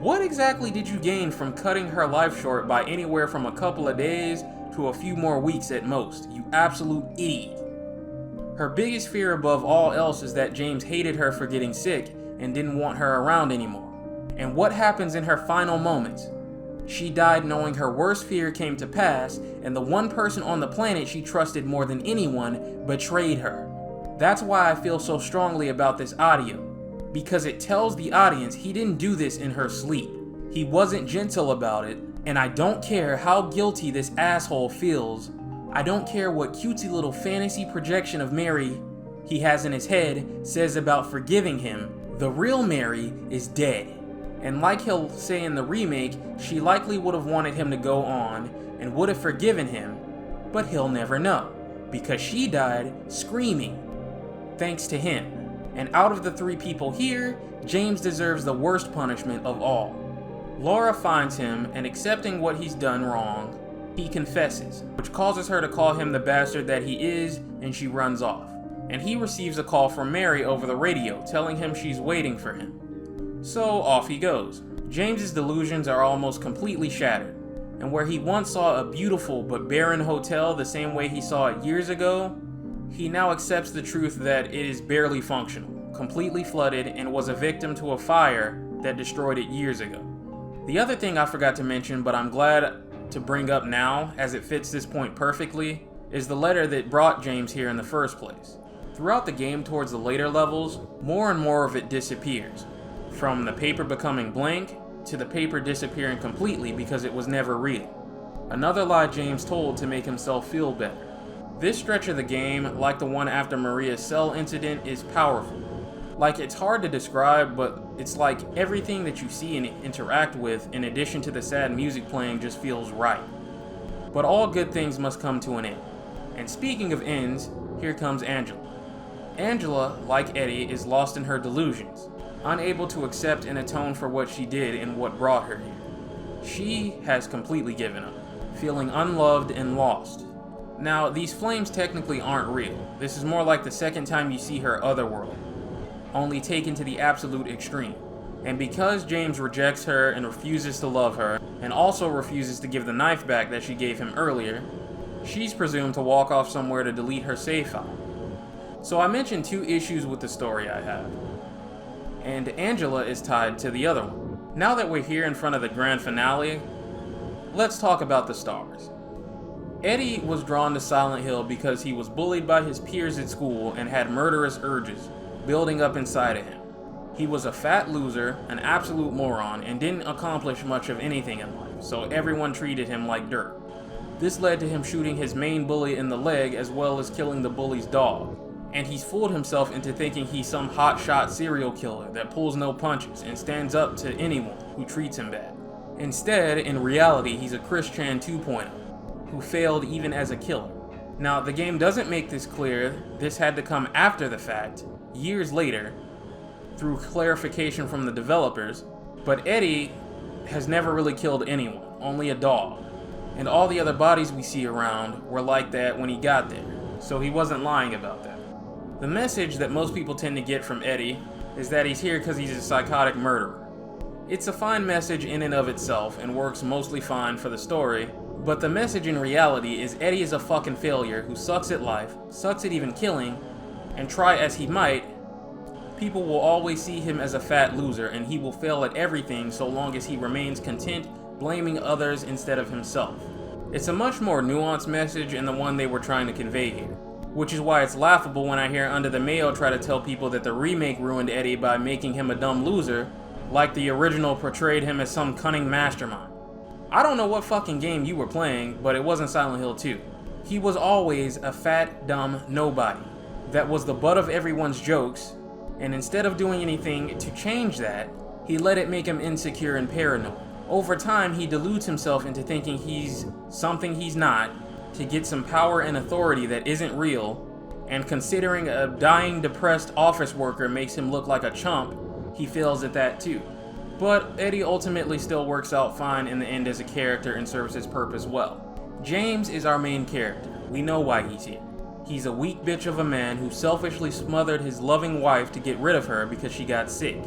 S1: What exactly did you gain from cutting her life short by anywhere from a couple of days to a few more weeks at most, you absolute idiot? Her biggest fear above all else is that James hated her for getting sick and didn't want her around anymore. And what happens in her final moments? She died knowing her worst fear came to pass, and the one person on the planet she trusted more than anyone betrayed her. That's why I feel so strongly about this audio, because it tells the audience he didn't do this in her sleep. He wasn't gentle about it, and I don't care how guilty this asshole feels. I don't care what cutesy little fantasy projection of Mary he has in his head says about forgiving him. The real Mary is dead. And like he'll say in the remake, she likely would have wanted him to go on and would have forgiven him, but he'll never know, because she died screaming, thanks to him. And out of the three people here, James deserves the worst punishment of all. Laura finds him, and accepting what he's done wrong, he confesses, which causes her to call him the bastard that he is, and she runs off. And he receives a call from Mary over the radio, telling him she's waiting for him. So off he goes. James's delusions are almost completely shattered, and where he once saw a beautiful but barren hotel the same way he saw it years ago, he now accepts the truth that it is barely functional, completely flooded, and was a victim to a fire that destroyed it years ago. The other thing I forgot to mention, but I'm glad to bring up now, as it fits this point perfectly, is the letter that brought James here in the first place. Throughout the game towards the later levels, more and more of it disappears, from the paper becoming blank to the paper disappearing completely because it was never real. Another lie James told to make himself feel better. This stretch of the game, like the one after Maria's cell incident, is powerful. Like, it's hard to describe, but it's like everything that you see and interact with, in addition to the sad music playing, just feels right. But all good things must come to an end. And speaking of ends, here comes Angela. Angela, like Eddie, is lost in her delusions, unable to accept and atone for what she did and what brought her here. She has completely given up, feeling unloved and lost. Now, these flames technically aren't real. This is more like the second time you see her Otherworld, only taken to the absolute extreme. And because James rejects her and refuses to love her, and also refuses to give the knife back that she gave him earlier, She's presumed to walk off somewhere to delete her save file. So I mentioned 2 issues with the story I have, and Angela is tied to the other one. Now that we're here in front of the grand finale, let's talk about the stars. Eddie was drawn to Silent Hill because he was bullied by his peers at school and had murderous urges building up inside of him. He was a fat loser, an absolute moron, and didn't accomplish much of anything in life, so everyone treated him like dirt. This led to him shooting his main bully in the leg as well as killing the bully's dog. And he's fooled himself into thinking he's some hotshot serial killer that pulls no punches and stands up to anyone who treats him bad. Instead, in reality, he's a Chris Chan 2.0, who failed even as a killer. Now, the game doesn't make this clear. This had to come after the fact, years later, through clarification from the developers, but Eddie has never really killed anyone, only a dog. And all the other bodies we see around were like that when he got there, so he wasn't lying about that. The message that most people tend to get from Eddie is that he's here because he's a psychotic murderer. It's a fine message in and of itself and works mostly fine for the story, but the message in reality is Eddie is a fucking failure who sucks at life, sucks at even killing, and try as he might, people will always see him as a fat loser and he will fail at everything so long as he remains content blaming others instead of himself. It's a much more nuanced message and the one they were trying to convey here, which is why it's laughable when I hear Under the Mayo try to tell people that the remake ruined Eddie by making him a dumb loser, like the original portrayed him as some cunning mastermind. I don't know what fucking game you were playing, but it wasn't Silent Hill 2. He was always a fat, dumb nobody that was the butt of everyone's jokes, and instead of doing anything to change that, he let it make him insecure and paranoid. Over time, he deludes himself into thinking he's something he's not to get some power and authority that isn't real, and considering a dying, depressed office worker makes him look like a chump, he fails at that too. But Eddie ultimately still works out fine in the end as a character and serves his purpose well. James is our main character. We know why he's here. He's a weak bitch of a man who selfishly smothered his loving wife to get rid of her because she got sick.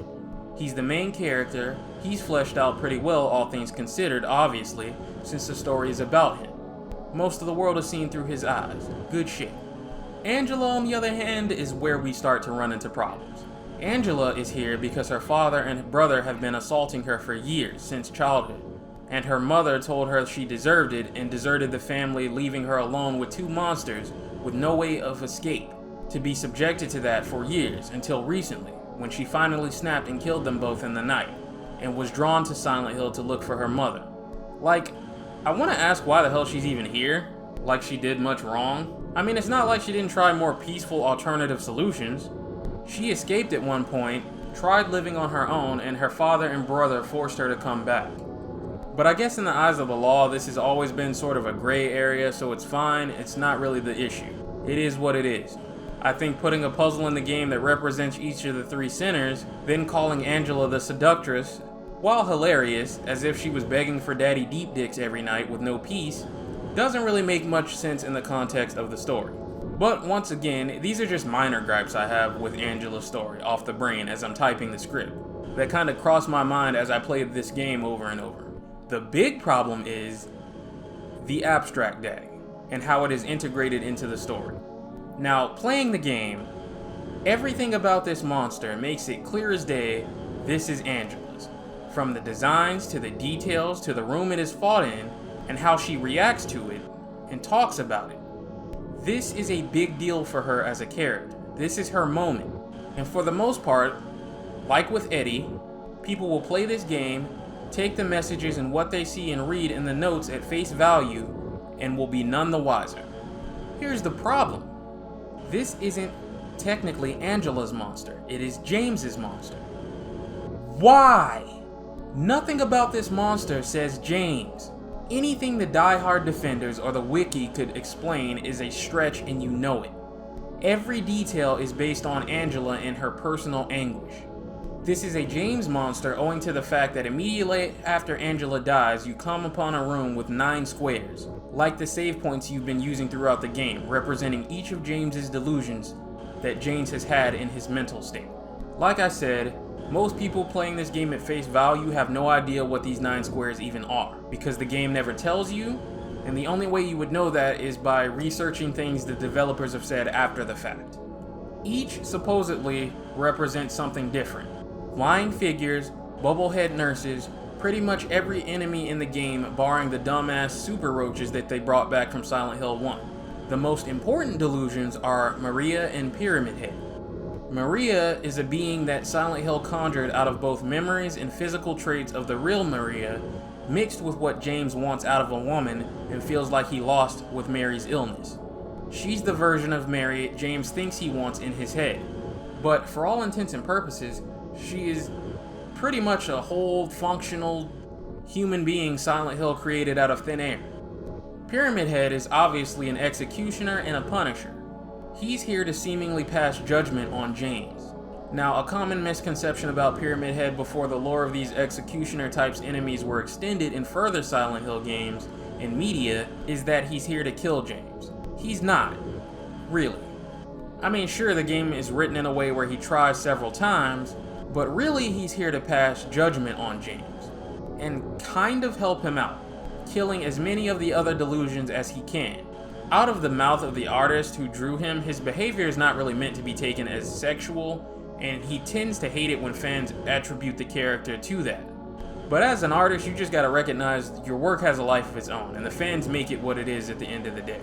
S1: He's the main character. He's fleshed out pretty well, all things considered, obviously, since the story is about him. Most of the world is seen through his eyes. Good shit. Angela, on the other hand, is where we start to run into problems. Angela is here because her father and brother have been assaulting her for years, since childhood, and her mother told her she deserved it and deserted the family, leaving her alone with 2 monsters with no way of escape, to be subjected to that for years, until recently, when she finally snapped and killed them both in the night, and was drawn to Silent Hill to look for her mother. Like, I want to ask why the hell she's even here, like she did much wrong. I mean, it's not like she didn't try more peaceful alternative solutions. She escaped at one point, tried living on her own, and her father and brother forced her to come back. But I guess in the eyes of the law, this has always been sort of a gray area, so it's fine, it's not really the issue. It is what it is. I think putting a puzzle in the game that represents each of the 3 sinners, then calling Angela the seductress, while hilarious, as if she was begging for daddy deep dicks every night with no peace, doesn't really make much sense in the context of the story. But once again, these are just minor gripes I have with Angela's story off the brain as I'm typing the script, that kind of crossed my mind as I played this game over and over. The big problem is the abstract daddy, and how it is integrated into the story. Now, playing the game, everything about this monster makes it clear as day this is Angela's. From the designs, to the details, to the room it is fought in, and how she reacts to it, and talks about it. This is a big deal for her as a character. This is her moment. And for the most part, like with Eddie, people will play this game, take the messages and what they see and read in the notes at face value, and will be none the wiser. Here's the problem. This isn't technically Angela's monster. It is James's monster. Why? Nothing about this monster says James. Anything the Die-Hard defenders or the wiki could explain is a stretch and you know it. Every detail is based on Angela and her personal anguish. This is a James monster owing to the fact that immediately after Angela dies, you come upon a room with 9 squares, like the save points you've been using throughout the game, representing each of James's delusions that James has had in his mental state. Like I said, most people playing this game at face value have no idea what these 9 squares even are, because the game never tells you, and the only way you would know that is by researching things the developers have said after the fact. Each supposedly represents something different. Flying figures, bubblehead nurses, pretty much every enemy in the game barring the dumbass super roaches that they brought back from Silent Hill 1. The most important delusions are Maria and Pyramid Head. Maria is a being that Silent Hill conjured out of both memories and physical traits of the real Maria, mixed with what James wants out of a woman and feels like he lost with Mary's illness. She's the version of Mary James thinks he wants in his head, but for all intents and purposes, she is pretty much a whole functional human being Silent Hill created out of thin air. Pyramid Head is obviously an executioner and a punisher. He's here to seemingly pass judgment on James. Now, a common misconception about Pyramid Head before the lore of these executioner types enemies were extended in further Silent Hill games and media is that he's here to kill James. He's not, really. I mean, sure, the game is written in a way where he tries several times, but really he's here to pass judgment on James and kind of help him out, killing as many of the other delusions as he can. Out of the mouth of the artist who drew him, his behavior is not really meant to be taken as sexual, and he tends to hate it when fans attribute the character to that. But as an artist, you just gotta recognize your work has a life of its own, and the fans make it what it is at the end of the day.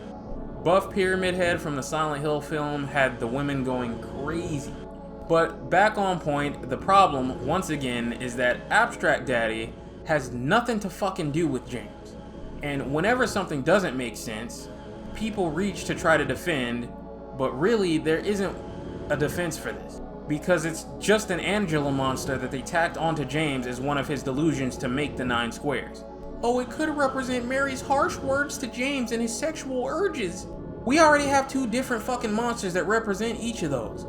S1: Buff Pyramid Head from the Silent Hill film had the women going crazy. But back on point, the problem, once again, is that Abstract Daddy has nothing to fucking do with James. And whenever something doesn't make sense, people reach to try to defend, but really there isn't a defense for this. Because it's just an Angela monster that they tacked onto James as one of his delusions to make the 9 squares. Oh, it could represent Mary's harsh words to James and his sexual urges. We already have 2 different fucking monsters that represent each of those.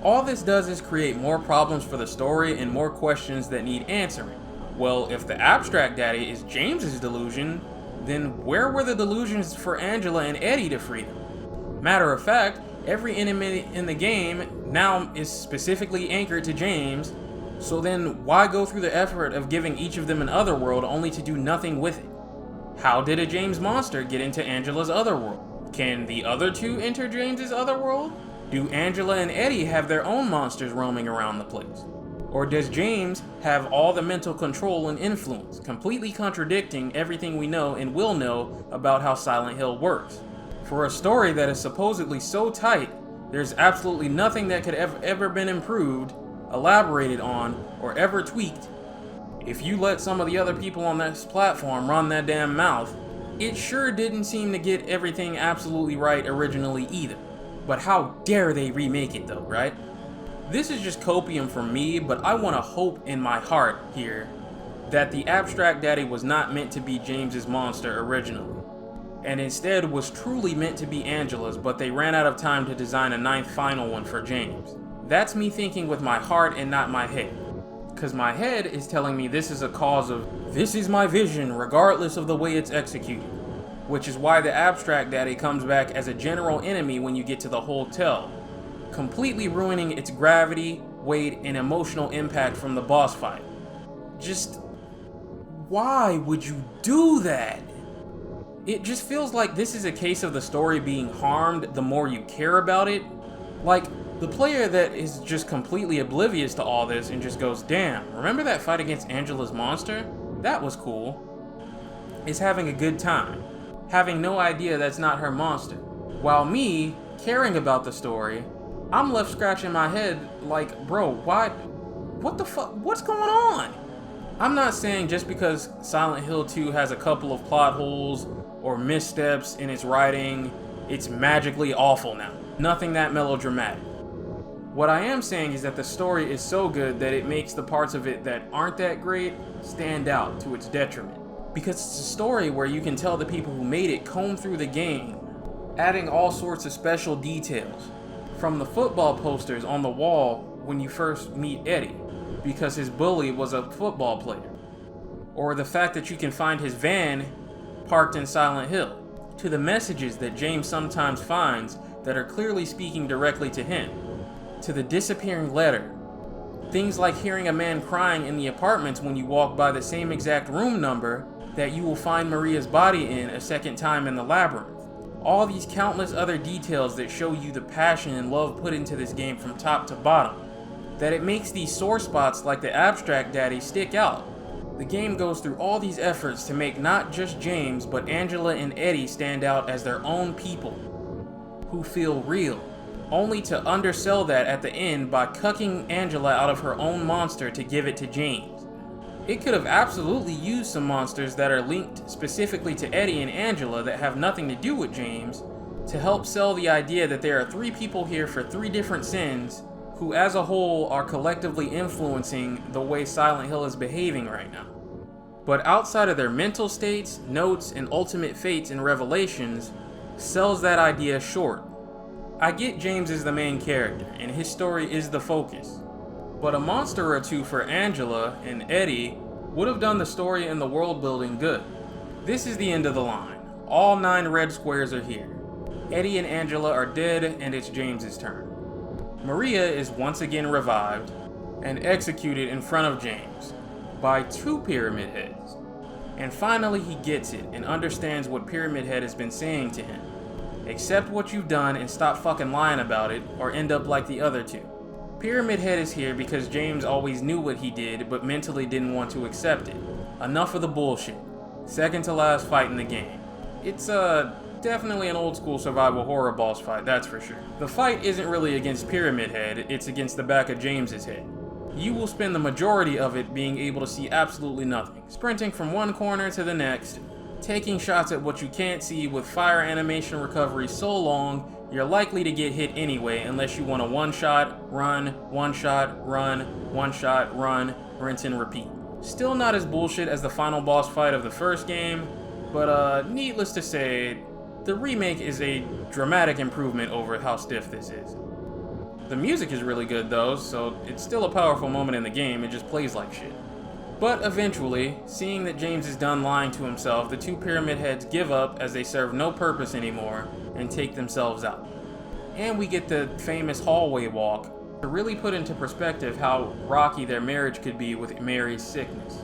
S1: All this does is create more problems for the story and more questions that need answering. Well, if the Abstract Daddy is James's delusion, then where were the delusions for Angela and Eddie to free them? Matter of fact, every enemy in the game now is specifically anchored to James, so then why go through the effort of giving each of them an Otherworld only to do nothing with it? How did a James monster get into Angela's Otherworld? Can the other 2 enter James's Otherworld? Do Angela and Eddie have their own monsters roaming around the place? Or does James have all the mental control and influence, completely contradicting everything we know and will know about how Silent Hill works? For a story that is supposedly so tight, there's absolutely nothing that could have ever been improved, elaborated on, or ever tweaked. If you let some of the other people on this platform run that damn mouth, it sure didn't seem to get everything absolutely right originally either. But how dare they remake it though, right? This is just copium for me, but I want to hope in my heart here that the Abstract Daddy was not meant to be James's monster originally, and instead was truly meant to be Angela's, but they ran out of time to design a 9th final one for James. That's me thinking with my heart and not my head. Cause my head is telling me this is a cause of, this is my vision regardless of the way it's executed. Which is why the Abstract Daddy comes back as a general enemy when you get to the hotel, completely ruining its gravity, weight, and emotional impact from the boss fight. Just, why would you do that? It just feels like this is a case of the story being harmed the more you care about it. Like, the player that is just completely oblivious to all this and just goes, damn, remember that fight against Angela's monster? That was cool. Is having a good time, having no idea that's not her monster. While me, caring about the story, I'm left scratching my head like, bro, what the fuck, what's going on? I'm not saying just because Silent Hill 2 has a couple of plot holes or missteps in its writing, it's magically awful now. Nothing that melodramatic. What I am saying is that the story is so good that it makes the parts of it that aren't that great stand out to its detriment. Because it's a story where you can tell the people who made it comb through the game, adding all sorts of special details. From the football posters on the wall when you first meet Eddie, because his bully was a football player. Or the fact that you can find his van parked in Silent Hill, to the messages that James sometimes finds that are clearly speaking directly to him, to the disappearing letter. Things like hearing a man crying in the apartments when you walk by the same exact room number, that you will find Maria's body in a second time in the labyrinth. All these countless other details that show you the passion and love put into this game from top to bottom. That it makes these sore spots like the abstract daddy stick out. The game goes through all these efforts to make not just James, but Angela and Eddie stand out as their own people, who feel real, only to undersell that at the end by cucking Angela out of her own monster to give it to James. It could have absolutely used some monsters that are linked specifically to Eddie and Angela that have nothing to do with James, to help sell the idea that there are 3 people here for 3 different sins, who as a whole are collectively influencing the way Silent Hill is behaving right now. But outside of their mental states, notes, and ultimate fates and revelations, sells that idea short. I get James is the main character, and his story is the focus. But a monster or 2 for Angela and Eddie would have done the story and the world building good. This is the end of the line. All 9 red squares are here. Eddie and Angela are dead, and it's James's turn. Maria is once again revived and executed in front of James by 2 Pyramid Heads. And finally he gets it and understands what Pyramid Head has been saying to him. Accept what you've done and stop fucking lying about it, or end up like the other 2. Pyramid Head is here because James always knew what he did but mentally didn't want to accept it. Enough of the bullshit. Second to last fight in the game. It's definitely an old school survival horror boss fight, that's for sure. The fight isn't really against Pyramid Head, it's against the back of James's head. You will spend the majority of it being able to see absolutely nothing, sprinting from one corner to the next, taking shots at what you can't see with fire animation recovery so long, you're likely to get hit anyway unless you want a one-shot, run, one-shot, run, one-shot, run, rinse and repeat. Still not as bullshit as the final boss fight of the first game, but needless to say, the remake is a dramatic improvement over how stiff this is. The music is really good though, so it's still a powerful moment in the game, it just plays like shit. But eventually, seeing that James is done lying to himself, the 2 Pyramid Heads give up as they serve no purpose anymore and take themselves out. And we get the famous hallway walk to really put into perspective how rocky their marriage could be with Mary's sickness.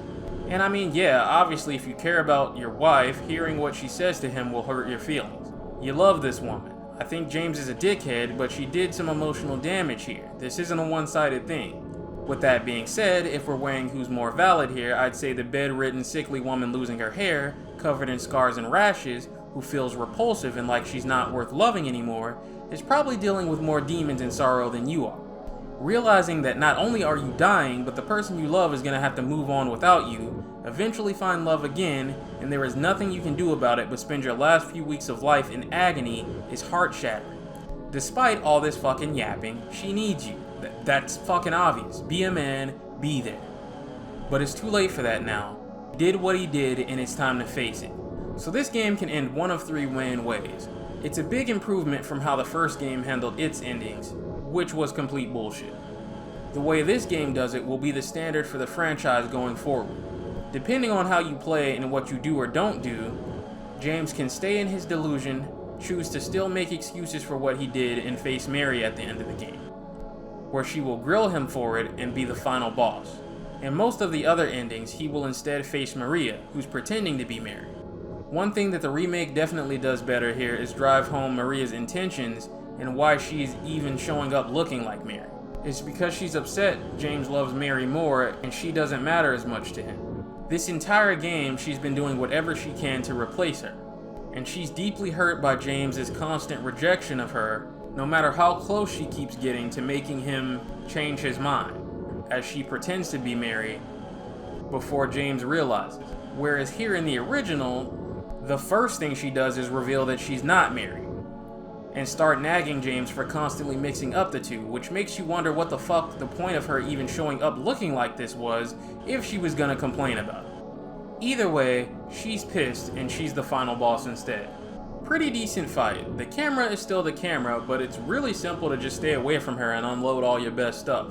S1: And I mean, yeah, obviously if you care about your wife, hearing what she says to him will hurt your feelings. You love this woman. I think James is a dickhead, but she did some emotional damage here. This isn't a one-sided thing. With that being said, if we're weighing who's more valid here, I'd say the bedridden, sickly woman losing her hair, covered in scars and rashes, who feels repulsive and like she's not worth loving anymore, is probably dealing with more demons and sorrow than you are. Realizing that not only are you dying, but the person you love is going to have to move on without you, eventually find love again, and there is nothing you can do about it but spend your last few weeks of life in agony is heart-shattering. Despite all this fucking yapping, she needs you. That's fucking obvious. Be a man, be there. But it's too late for that now. Did what he did, and it's time to face it. So this game can end one of 3 ways. It's a big improvement from how the first game handled its endings, which was complete bullshit. The way this game does it will be the standard for the franchise going forward. Depending on how you play and what you do or don't do, James can stay in his delusion, choose to still make excuses for what he did, and face Mary at the end of the game, where she will grill him for it and be the final boss. In most of the other endings, he will instead face Maria, who's pretending to be Mary. One thing that the remake definitely does better here is drive home Maria's intentions and why she's even showing up looking like Mary. It's because she's upset James loves Mary more and she doesn't matter as much to him. This entire game, she's been doing whatever she can to replace her. And she's deeply hurt by James's constant rejection of her, no matter how close she keeps getting to making him change his mind, as she pretends to be Mary before James realizes. Whereas here in the original, the first thing she does is reveal that she's not Mary, and start nagging James for constantly mixing up the 2, which makes you wonder what the fuck the point of her even showing up looking like this was, if she was gonna complain about it. Either way, she's pissed and she's the final boss instead. Pretty decent fight. The camera is still the camera, but it's really simple to just stay away from her and unload all your best stuff.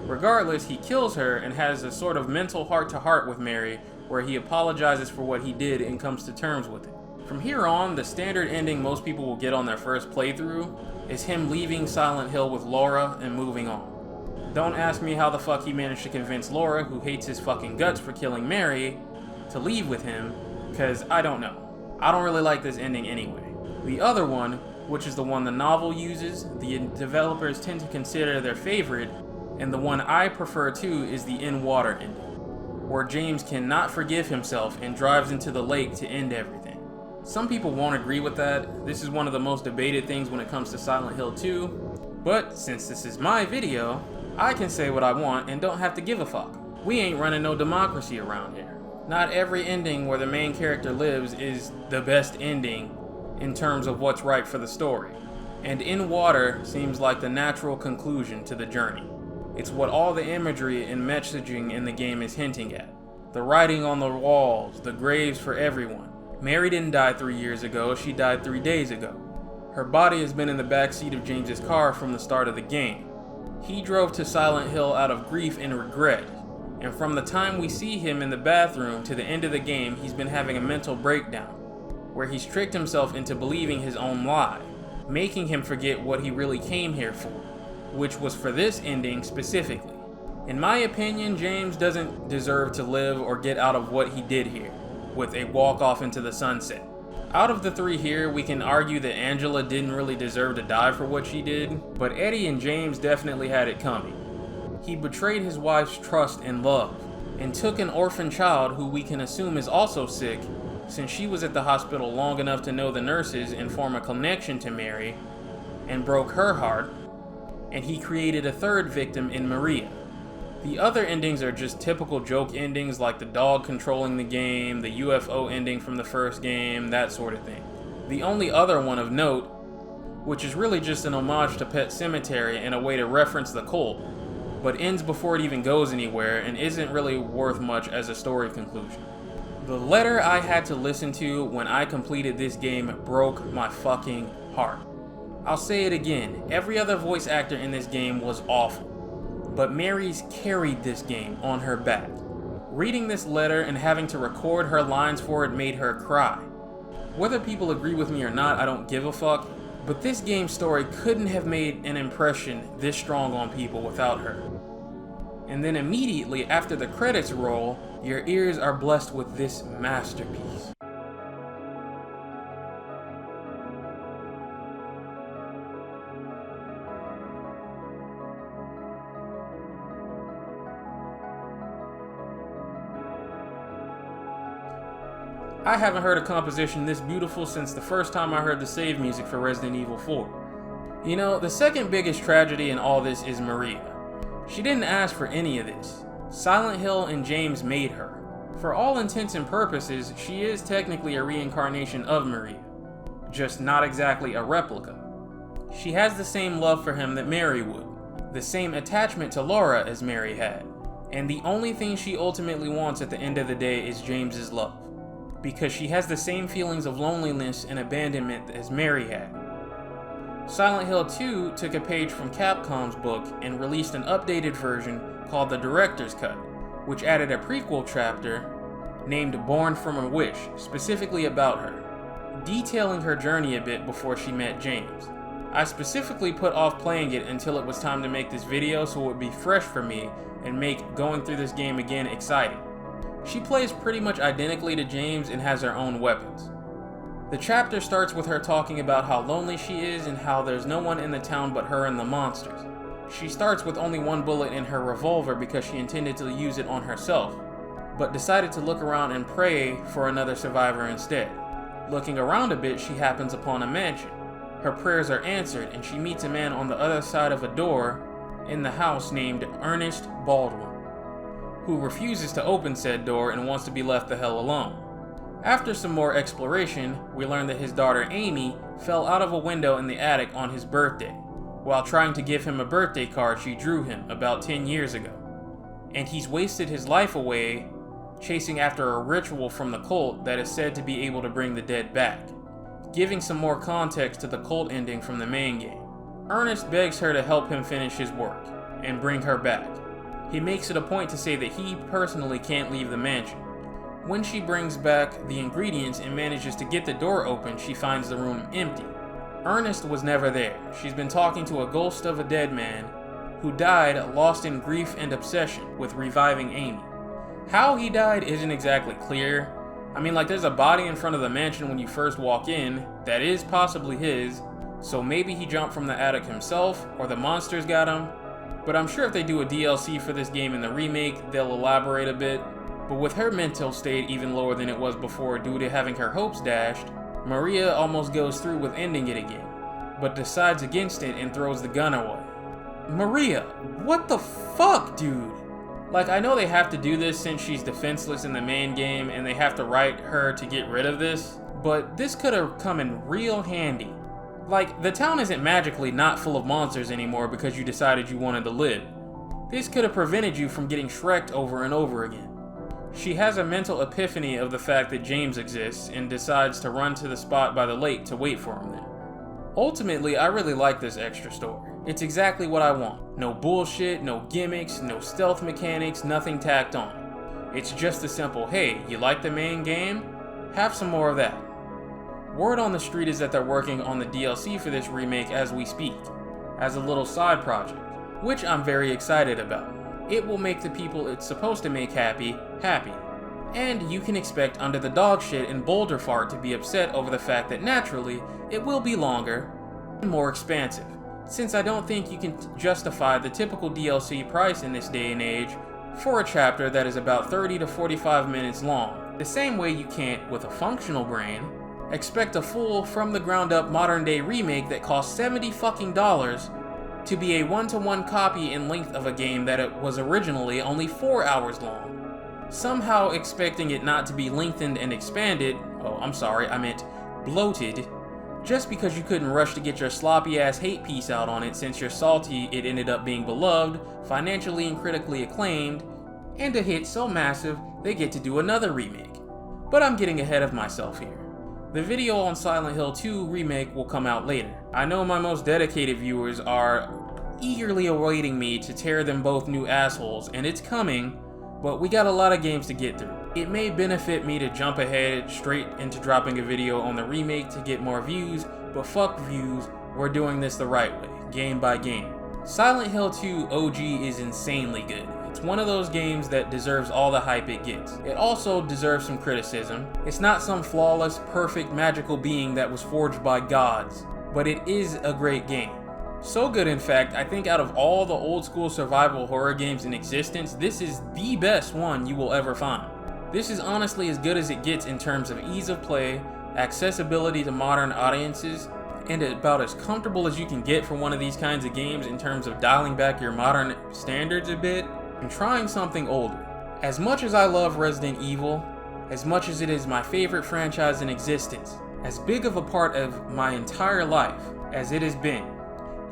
S1: Regardless, he kills her and has a sort of mental heart-to-heart with Mary, where he apologizes for what he did and comes to terms with it. From here on, the standard ending most people will get on their first playthrough is him leaving Silent Hill with Laura and moving on. Don't ask me how the fuck he managed to convince Laura, who hates his fucking guts for killing Mary, to leave with him, because I don't know. I don't really like this ending anyway. The other one, which is the one the novel uses, the developers tend to consider their favorite, and the one I prefer too is the in-water ending, where James cannot forgive himself and drives into the lake to end everything. Some people won't agree with that. This is one of the most debated things when it comes to Silent Hill 2, but since this is my video, I can say what I want and don't have to give a fuck. We ain't running no democracy around here. Not every ending where the main character lives is the best ending in terms of what's right for the story. And In Water seems like the natural conclusion to the journey. It's what all the imagery and messaging in the game is hinting at. The writing on the walls, the graves for everyone. Mary didn't die 3 years ago, she died 3 days ago. Her body has been in the backseat of James's car from the start of the game. He drove to Silent Hill out of grief and regret. And from the time we see him in the bathroom to the end of the game, he's been having a mental breakdown, where he's tricked himself into believing his own lie, making him forget what he really came here for, which was for this ending specifically. In my opinion, James doesn't deserve to live or get out of what he did here, with a walk off into the sunset. Out of the three here, we can argue that Angela didn't really deserve to die for what she did, but Eddie and James definitely had it coming. He betrayed his wife's trust and love, and took an orphan child who we can assume is also sick, since she was at the hospital long enough to know the nurses and form a connection to Mary, and broke her heart, and he created a third victim in Maria. The other endings are just typical joke endings like the dog controlling the game, the UFO ending from the first game, that sort of thing. The only other one of note, which is really just an homage to Pet Sematary and a way to reference the cult, but ends before it even goes anywhere and isn't really worth much as a story conclusion. The letter I had to listen to when I completed this game broke my fucking heart. I'll say it again, every other voice actor in this game was awful, but Mary's carried this game on her back. Reading this letter and having to record her lines for it made her cry. Whether people agree with me or not, I don't give a fuck, but this game's story couldn't have made an impression this strong on people without her. And then immediately after the credits roll, your ears are blessed with this masterpiece. I haven't heard a composition this beautiful since the first time I heard the save music for Resident Evil 4. You know, the second biggest tragedy in all this is Maria. She didn't ask for any of this. Silent Hill and James made her. For all intents and purposes, she is technically a reincarnation of Maria, just not exactly a replica. She has the same love for him that Mary would, the same attachment to Laura as Mary had, and the only thing she ultimately wants at the end of the day is James's love, because she has the same feelings of loneliness and abandonment as Mary had. Silent Hill 2 took a page from Capcom's book and released an updated version called the Director's Cut, which added a prequel chapter named Born from a Wish, specifically about her, detailing her journey a bit before she met James. I specifically put off playing it until it was time to make this video so it would be fresh for me and make going through this game again exciting. She plays pretty much identically to James and has her own weapons. The chapter starts with her talking about how lonely she is and how there's no one in the town but her and the monsters. She starts with only one bullet in her revolver because she intended to use it on herself, but decided to look around and pray for another survivor instead. Looking around a bit, she happens upon a mansion. Her prayers are answered and she meets a man on the other side of a door in the house named Ernest Baldwin, who refuses to open said door and wants to be left the hell alone. After some more exploration, we learn that his daughter Amy fell out of a window in the attic on his birthday, while trying to give him a birthday card she drew him about 10 years ago. And he's wasted his life away chasing after a ritual from the cult that is said to be able to bring the dead back, giving some more context to the cult ending from the main game. Ernest begs her to help him finish his work and bring her back. He makes it a point to say that he personally can't leave the mansion. When she brings back the ingredients and manages to get the door open, she finds the room empty. Ernest was never there. She's been talking to a ghost of a dead man who died lost in grief and obsession with reviving Amy. How he died isn't exactly clear. I mean, like, there's a body in front of the mansion when you first walk in that is possibly his, so maybe he jumped from the attic himself, or the monsters got him. But I'm sure if they do a DLC for this game in the remake, they'll elaborate a bit. But with her mental state even lower than it was before due to having her hopes dashed, Maria almost goes through with ending it again, but decides against it and throws the gun away. Maria, what the fuck, dude? Like, I know they have to do this since she's defenseless in the main game and they have to write her to get rid of this, but this could have come in real handy. Like, the town isn't magically not full of monsters anymore because you decided you wanted to live. This could have prevented you from getting Shrek'd over and over again. She has a mental epiphany of the fact that James exists and decides to run to the spot by the lake to wait for him there. Ultimately, I really like this extra story. It's exactly what I want. No bullshit, no gimmicks, no stealth mechanics, nothing tacked on. It's just a simple, hey, you like the main game? Have some more of that. Word on the street is that they're working on the DLC for this remake as we speak, as a little side project, which I'm very excited about. It will make the people it's supposed to make happy. And you can expect Under the Dog Shit and Boulder Fart to be upset over the fact that naturally, it will be longer and more expansive, since I don't think you can justify the typical DLC price in this day and age for a chapter that is about 30 to 45 minutes long. The same way you can't, with a functional brain, expect a full from the ground up modern day remake that costs $70 fucking to be a one-to-one copy in length of a game that it was originally only 4 hours long. Somehow expecting it not to be lengthened and expanded, I meant bloated, just because you couldn't rush to get your sloppy ass hate piece out on it since you're salty it ended up being beloved, financially and critically acclaimed, and a hit so massive they get to do another remake. But I'm getting ahead of myself here. The video on Silent Hill 2 Remake will come out later. I know my most dedicated viewers are eagerly awaiting me to tear them both new assholes, and it's coming, but we got a lot of games to get through. It may benefit me to jump ahead straight into dropping a video on the remake to get more views, but fuck views, we're doing this the right way, game by game. Silent Hill 2 OG is insanely good. It's one of those games that deserves all the hype it gets. It also deserves some criticism. It's not some flawless, perfect, magical being that was forged by gods, but it is a great game. So good, in fact, I think out of all the old school survival horror games in existence, this is the best one you will ever find. This is honestly as good as it gets in terms of ease of play, accessibility to modern audiences, and about as comfortable as you can get for one of these kinds of games in terms of dialing back your modern standards a bit and trying something older. As much as I love Resident Evil, as much as it is my favorite franchise in existence, as big of a part of my entire life as it has been,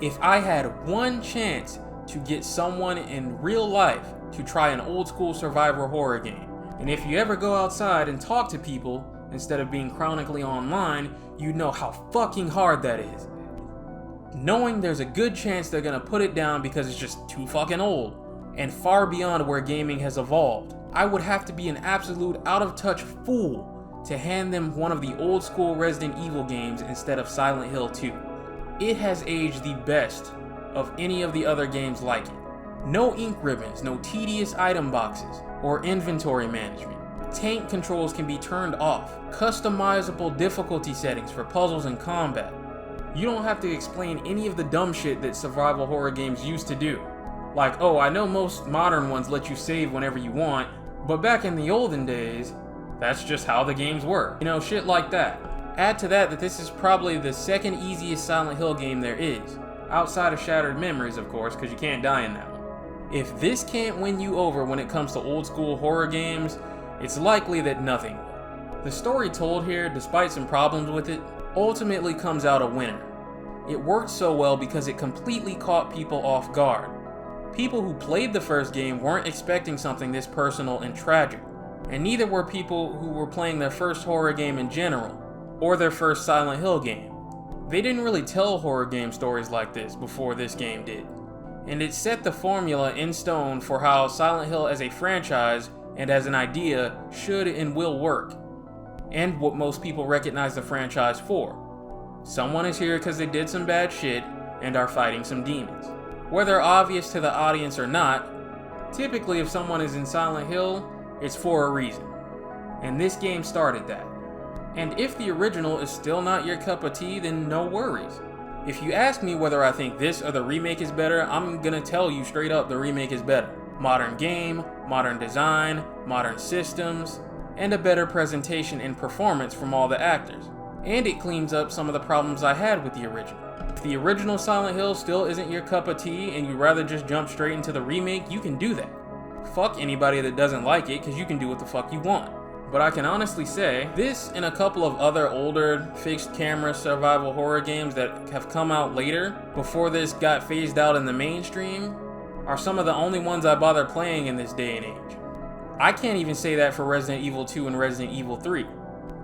S1: if I had one chance to get someone in real life to try an old school survivor horror game, and if you ever go outside and talk to people instead of being chronically online, you know how fucking hard that is. Knowing there's a good chance they're gonna put it down because it's just too fucking old, and far beyond where gaming has evolved, I would have to be an absolute out of touch fool to hand them one of the old school Resident Evil games instead of Silent Hill 2. It has aged the best of any of the other games like it. No ink ribbons, no tedious item boxes, or inventory management. Tank controls can be turned off. Customizable difficulty settings for puzzles and combat. You don't have to explain any of the dumb shit that survival horror games used to do. Like, oh, I know most modern ones let you save whenever you want, but back in the olden days, that's just how the games were. You know, shit like that. Add to that this is probably the second easiest Silent Hill game there is. Outside of Shattered Memories, of course, because you can't die in that one. If this can't win you over when it comes to old school horror games, it's likely that nothing will. The story told here, despite some problems with it, ultimately comes out a winner. It worked so well because it completely caught people off guard. People who played the first game weren't expecting something this personal and tragic, and neither were people who were playing their first horror game in general, or their first Silent Hill game. They didn't really tell horror game stories like this before this game did, and it set the formula in stone for how Silent Hill as a franchise and as an idea should and will work, and what most people recognize the franchise for. Someone is here because they did some bad shit and are fighting some demons. Whether obvious to the audience or not, typically if someone is in Silent Hill, it's for a reason. And this game started that. And if the original is still not your cup of tea, then no worries. If you ask me whether I think this or the remake is better, I'm gonna tell you straight up the remake is better. Modern game, modern design, modern systems, and a better presentation and performance from all the actors. And it cleans up some of the problems I had with the original. If the original Silent Hill still isn't your cup of tea and you'd rather just jump straight into the remake, you can do that. Fuck anybody that doesn't like it, because you can do what the fuck you want. But I can honestly say, this and a couple of other older fixed camera survival horror games that have come out later, before this got phased out in the mainstream, are some of the only ones I bother playing in this day and age. I can't even say that for Resident Evil 2 and Resident Evil 3.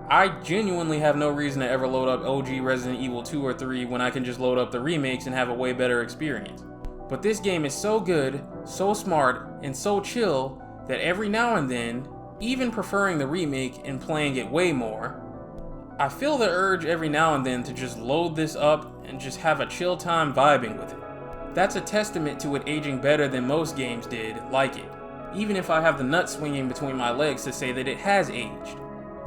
S1: I genuinely have no reason to ever load up OG Resident Evil 2 or 3 when I can just load up the remakes and have a way better experience. But this game is so good, so smart, and so chill that every now and then, even preferring the remake and playing it way more, I feel the urge every now and then to just load this up and just have a chill time vibing with it. That's a testament to it aging better than most games did like it, even if I have the nuts swinging between my legs to say that it has aged.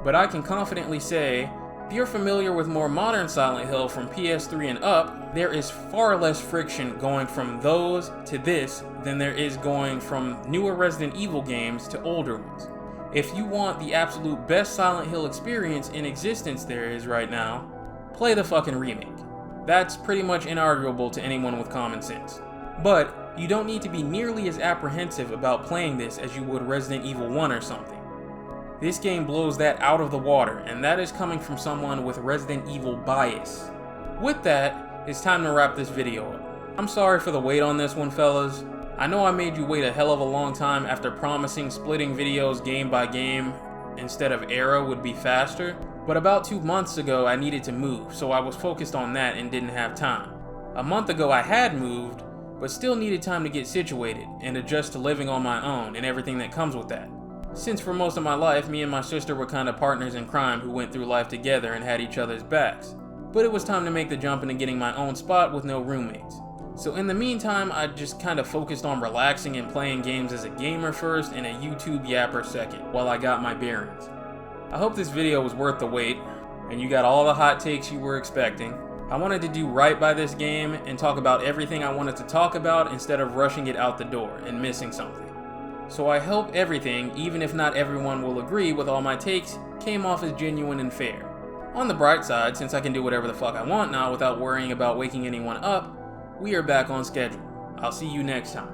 S1: But I can confidently say, if you're familiar with more modern Silent Hill from PS3 and up, there is far less friction going from those to this than there is going from newer Resident Evil games to older ones. If you want the absolute best Silent Hill experience in existence there is right now, play the fucking remake. That's pretty much inarguable to anyone with common sense. But you don't need to be nearly as apprehensive about playing this as you would Resident Evil 1 or something. This game blows that out of the water, and that is coming from someone with Resident Evil bias. With that, it's time to wrap this video up. I'm sorry for the wait on this one, fellas. I know I made you wait a hell of a long time after promising splitting videos game by game instead of era would be faster, but about 2 months ago I needed to move, so I was focused on that and didn't have time. A month ago I had moved, but still needed time to get situated and adjust to living on my own and everything that comes with that. Since for most of my life, me and my sister were kind of partners in crime who went through life together and had each other's backs. But it was time to make the jump into getting my own spot with no roommates. So in the meantime, I just kind of focused on relaxing and playing games as a gamer first and a YouTube yapper second, while I got my bearings. I hope this video was worth the wait, and you got all the hot takes you were expecting. I wanted to do right by this game and talk about everything I wanted to talk about instead of rushing it out the door and missing something. So I hope everything, even if not everyone will agree with all my takes, came off as genuine and fair. On the bright side, since I can do whatever the fuck I want now without worrying about waking anyone up, we are back on schedule. I'll see you next time.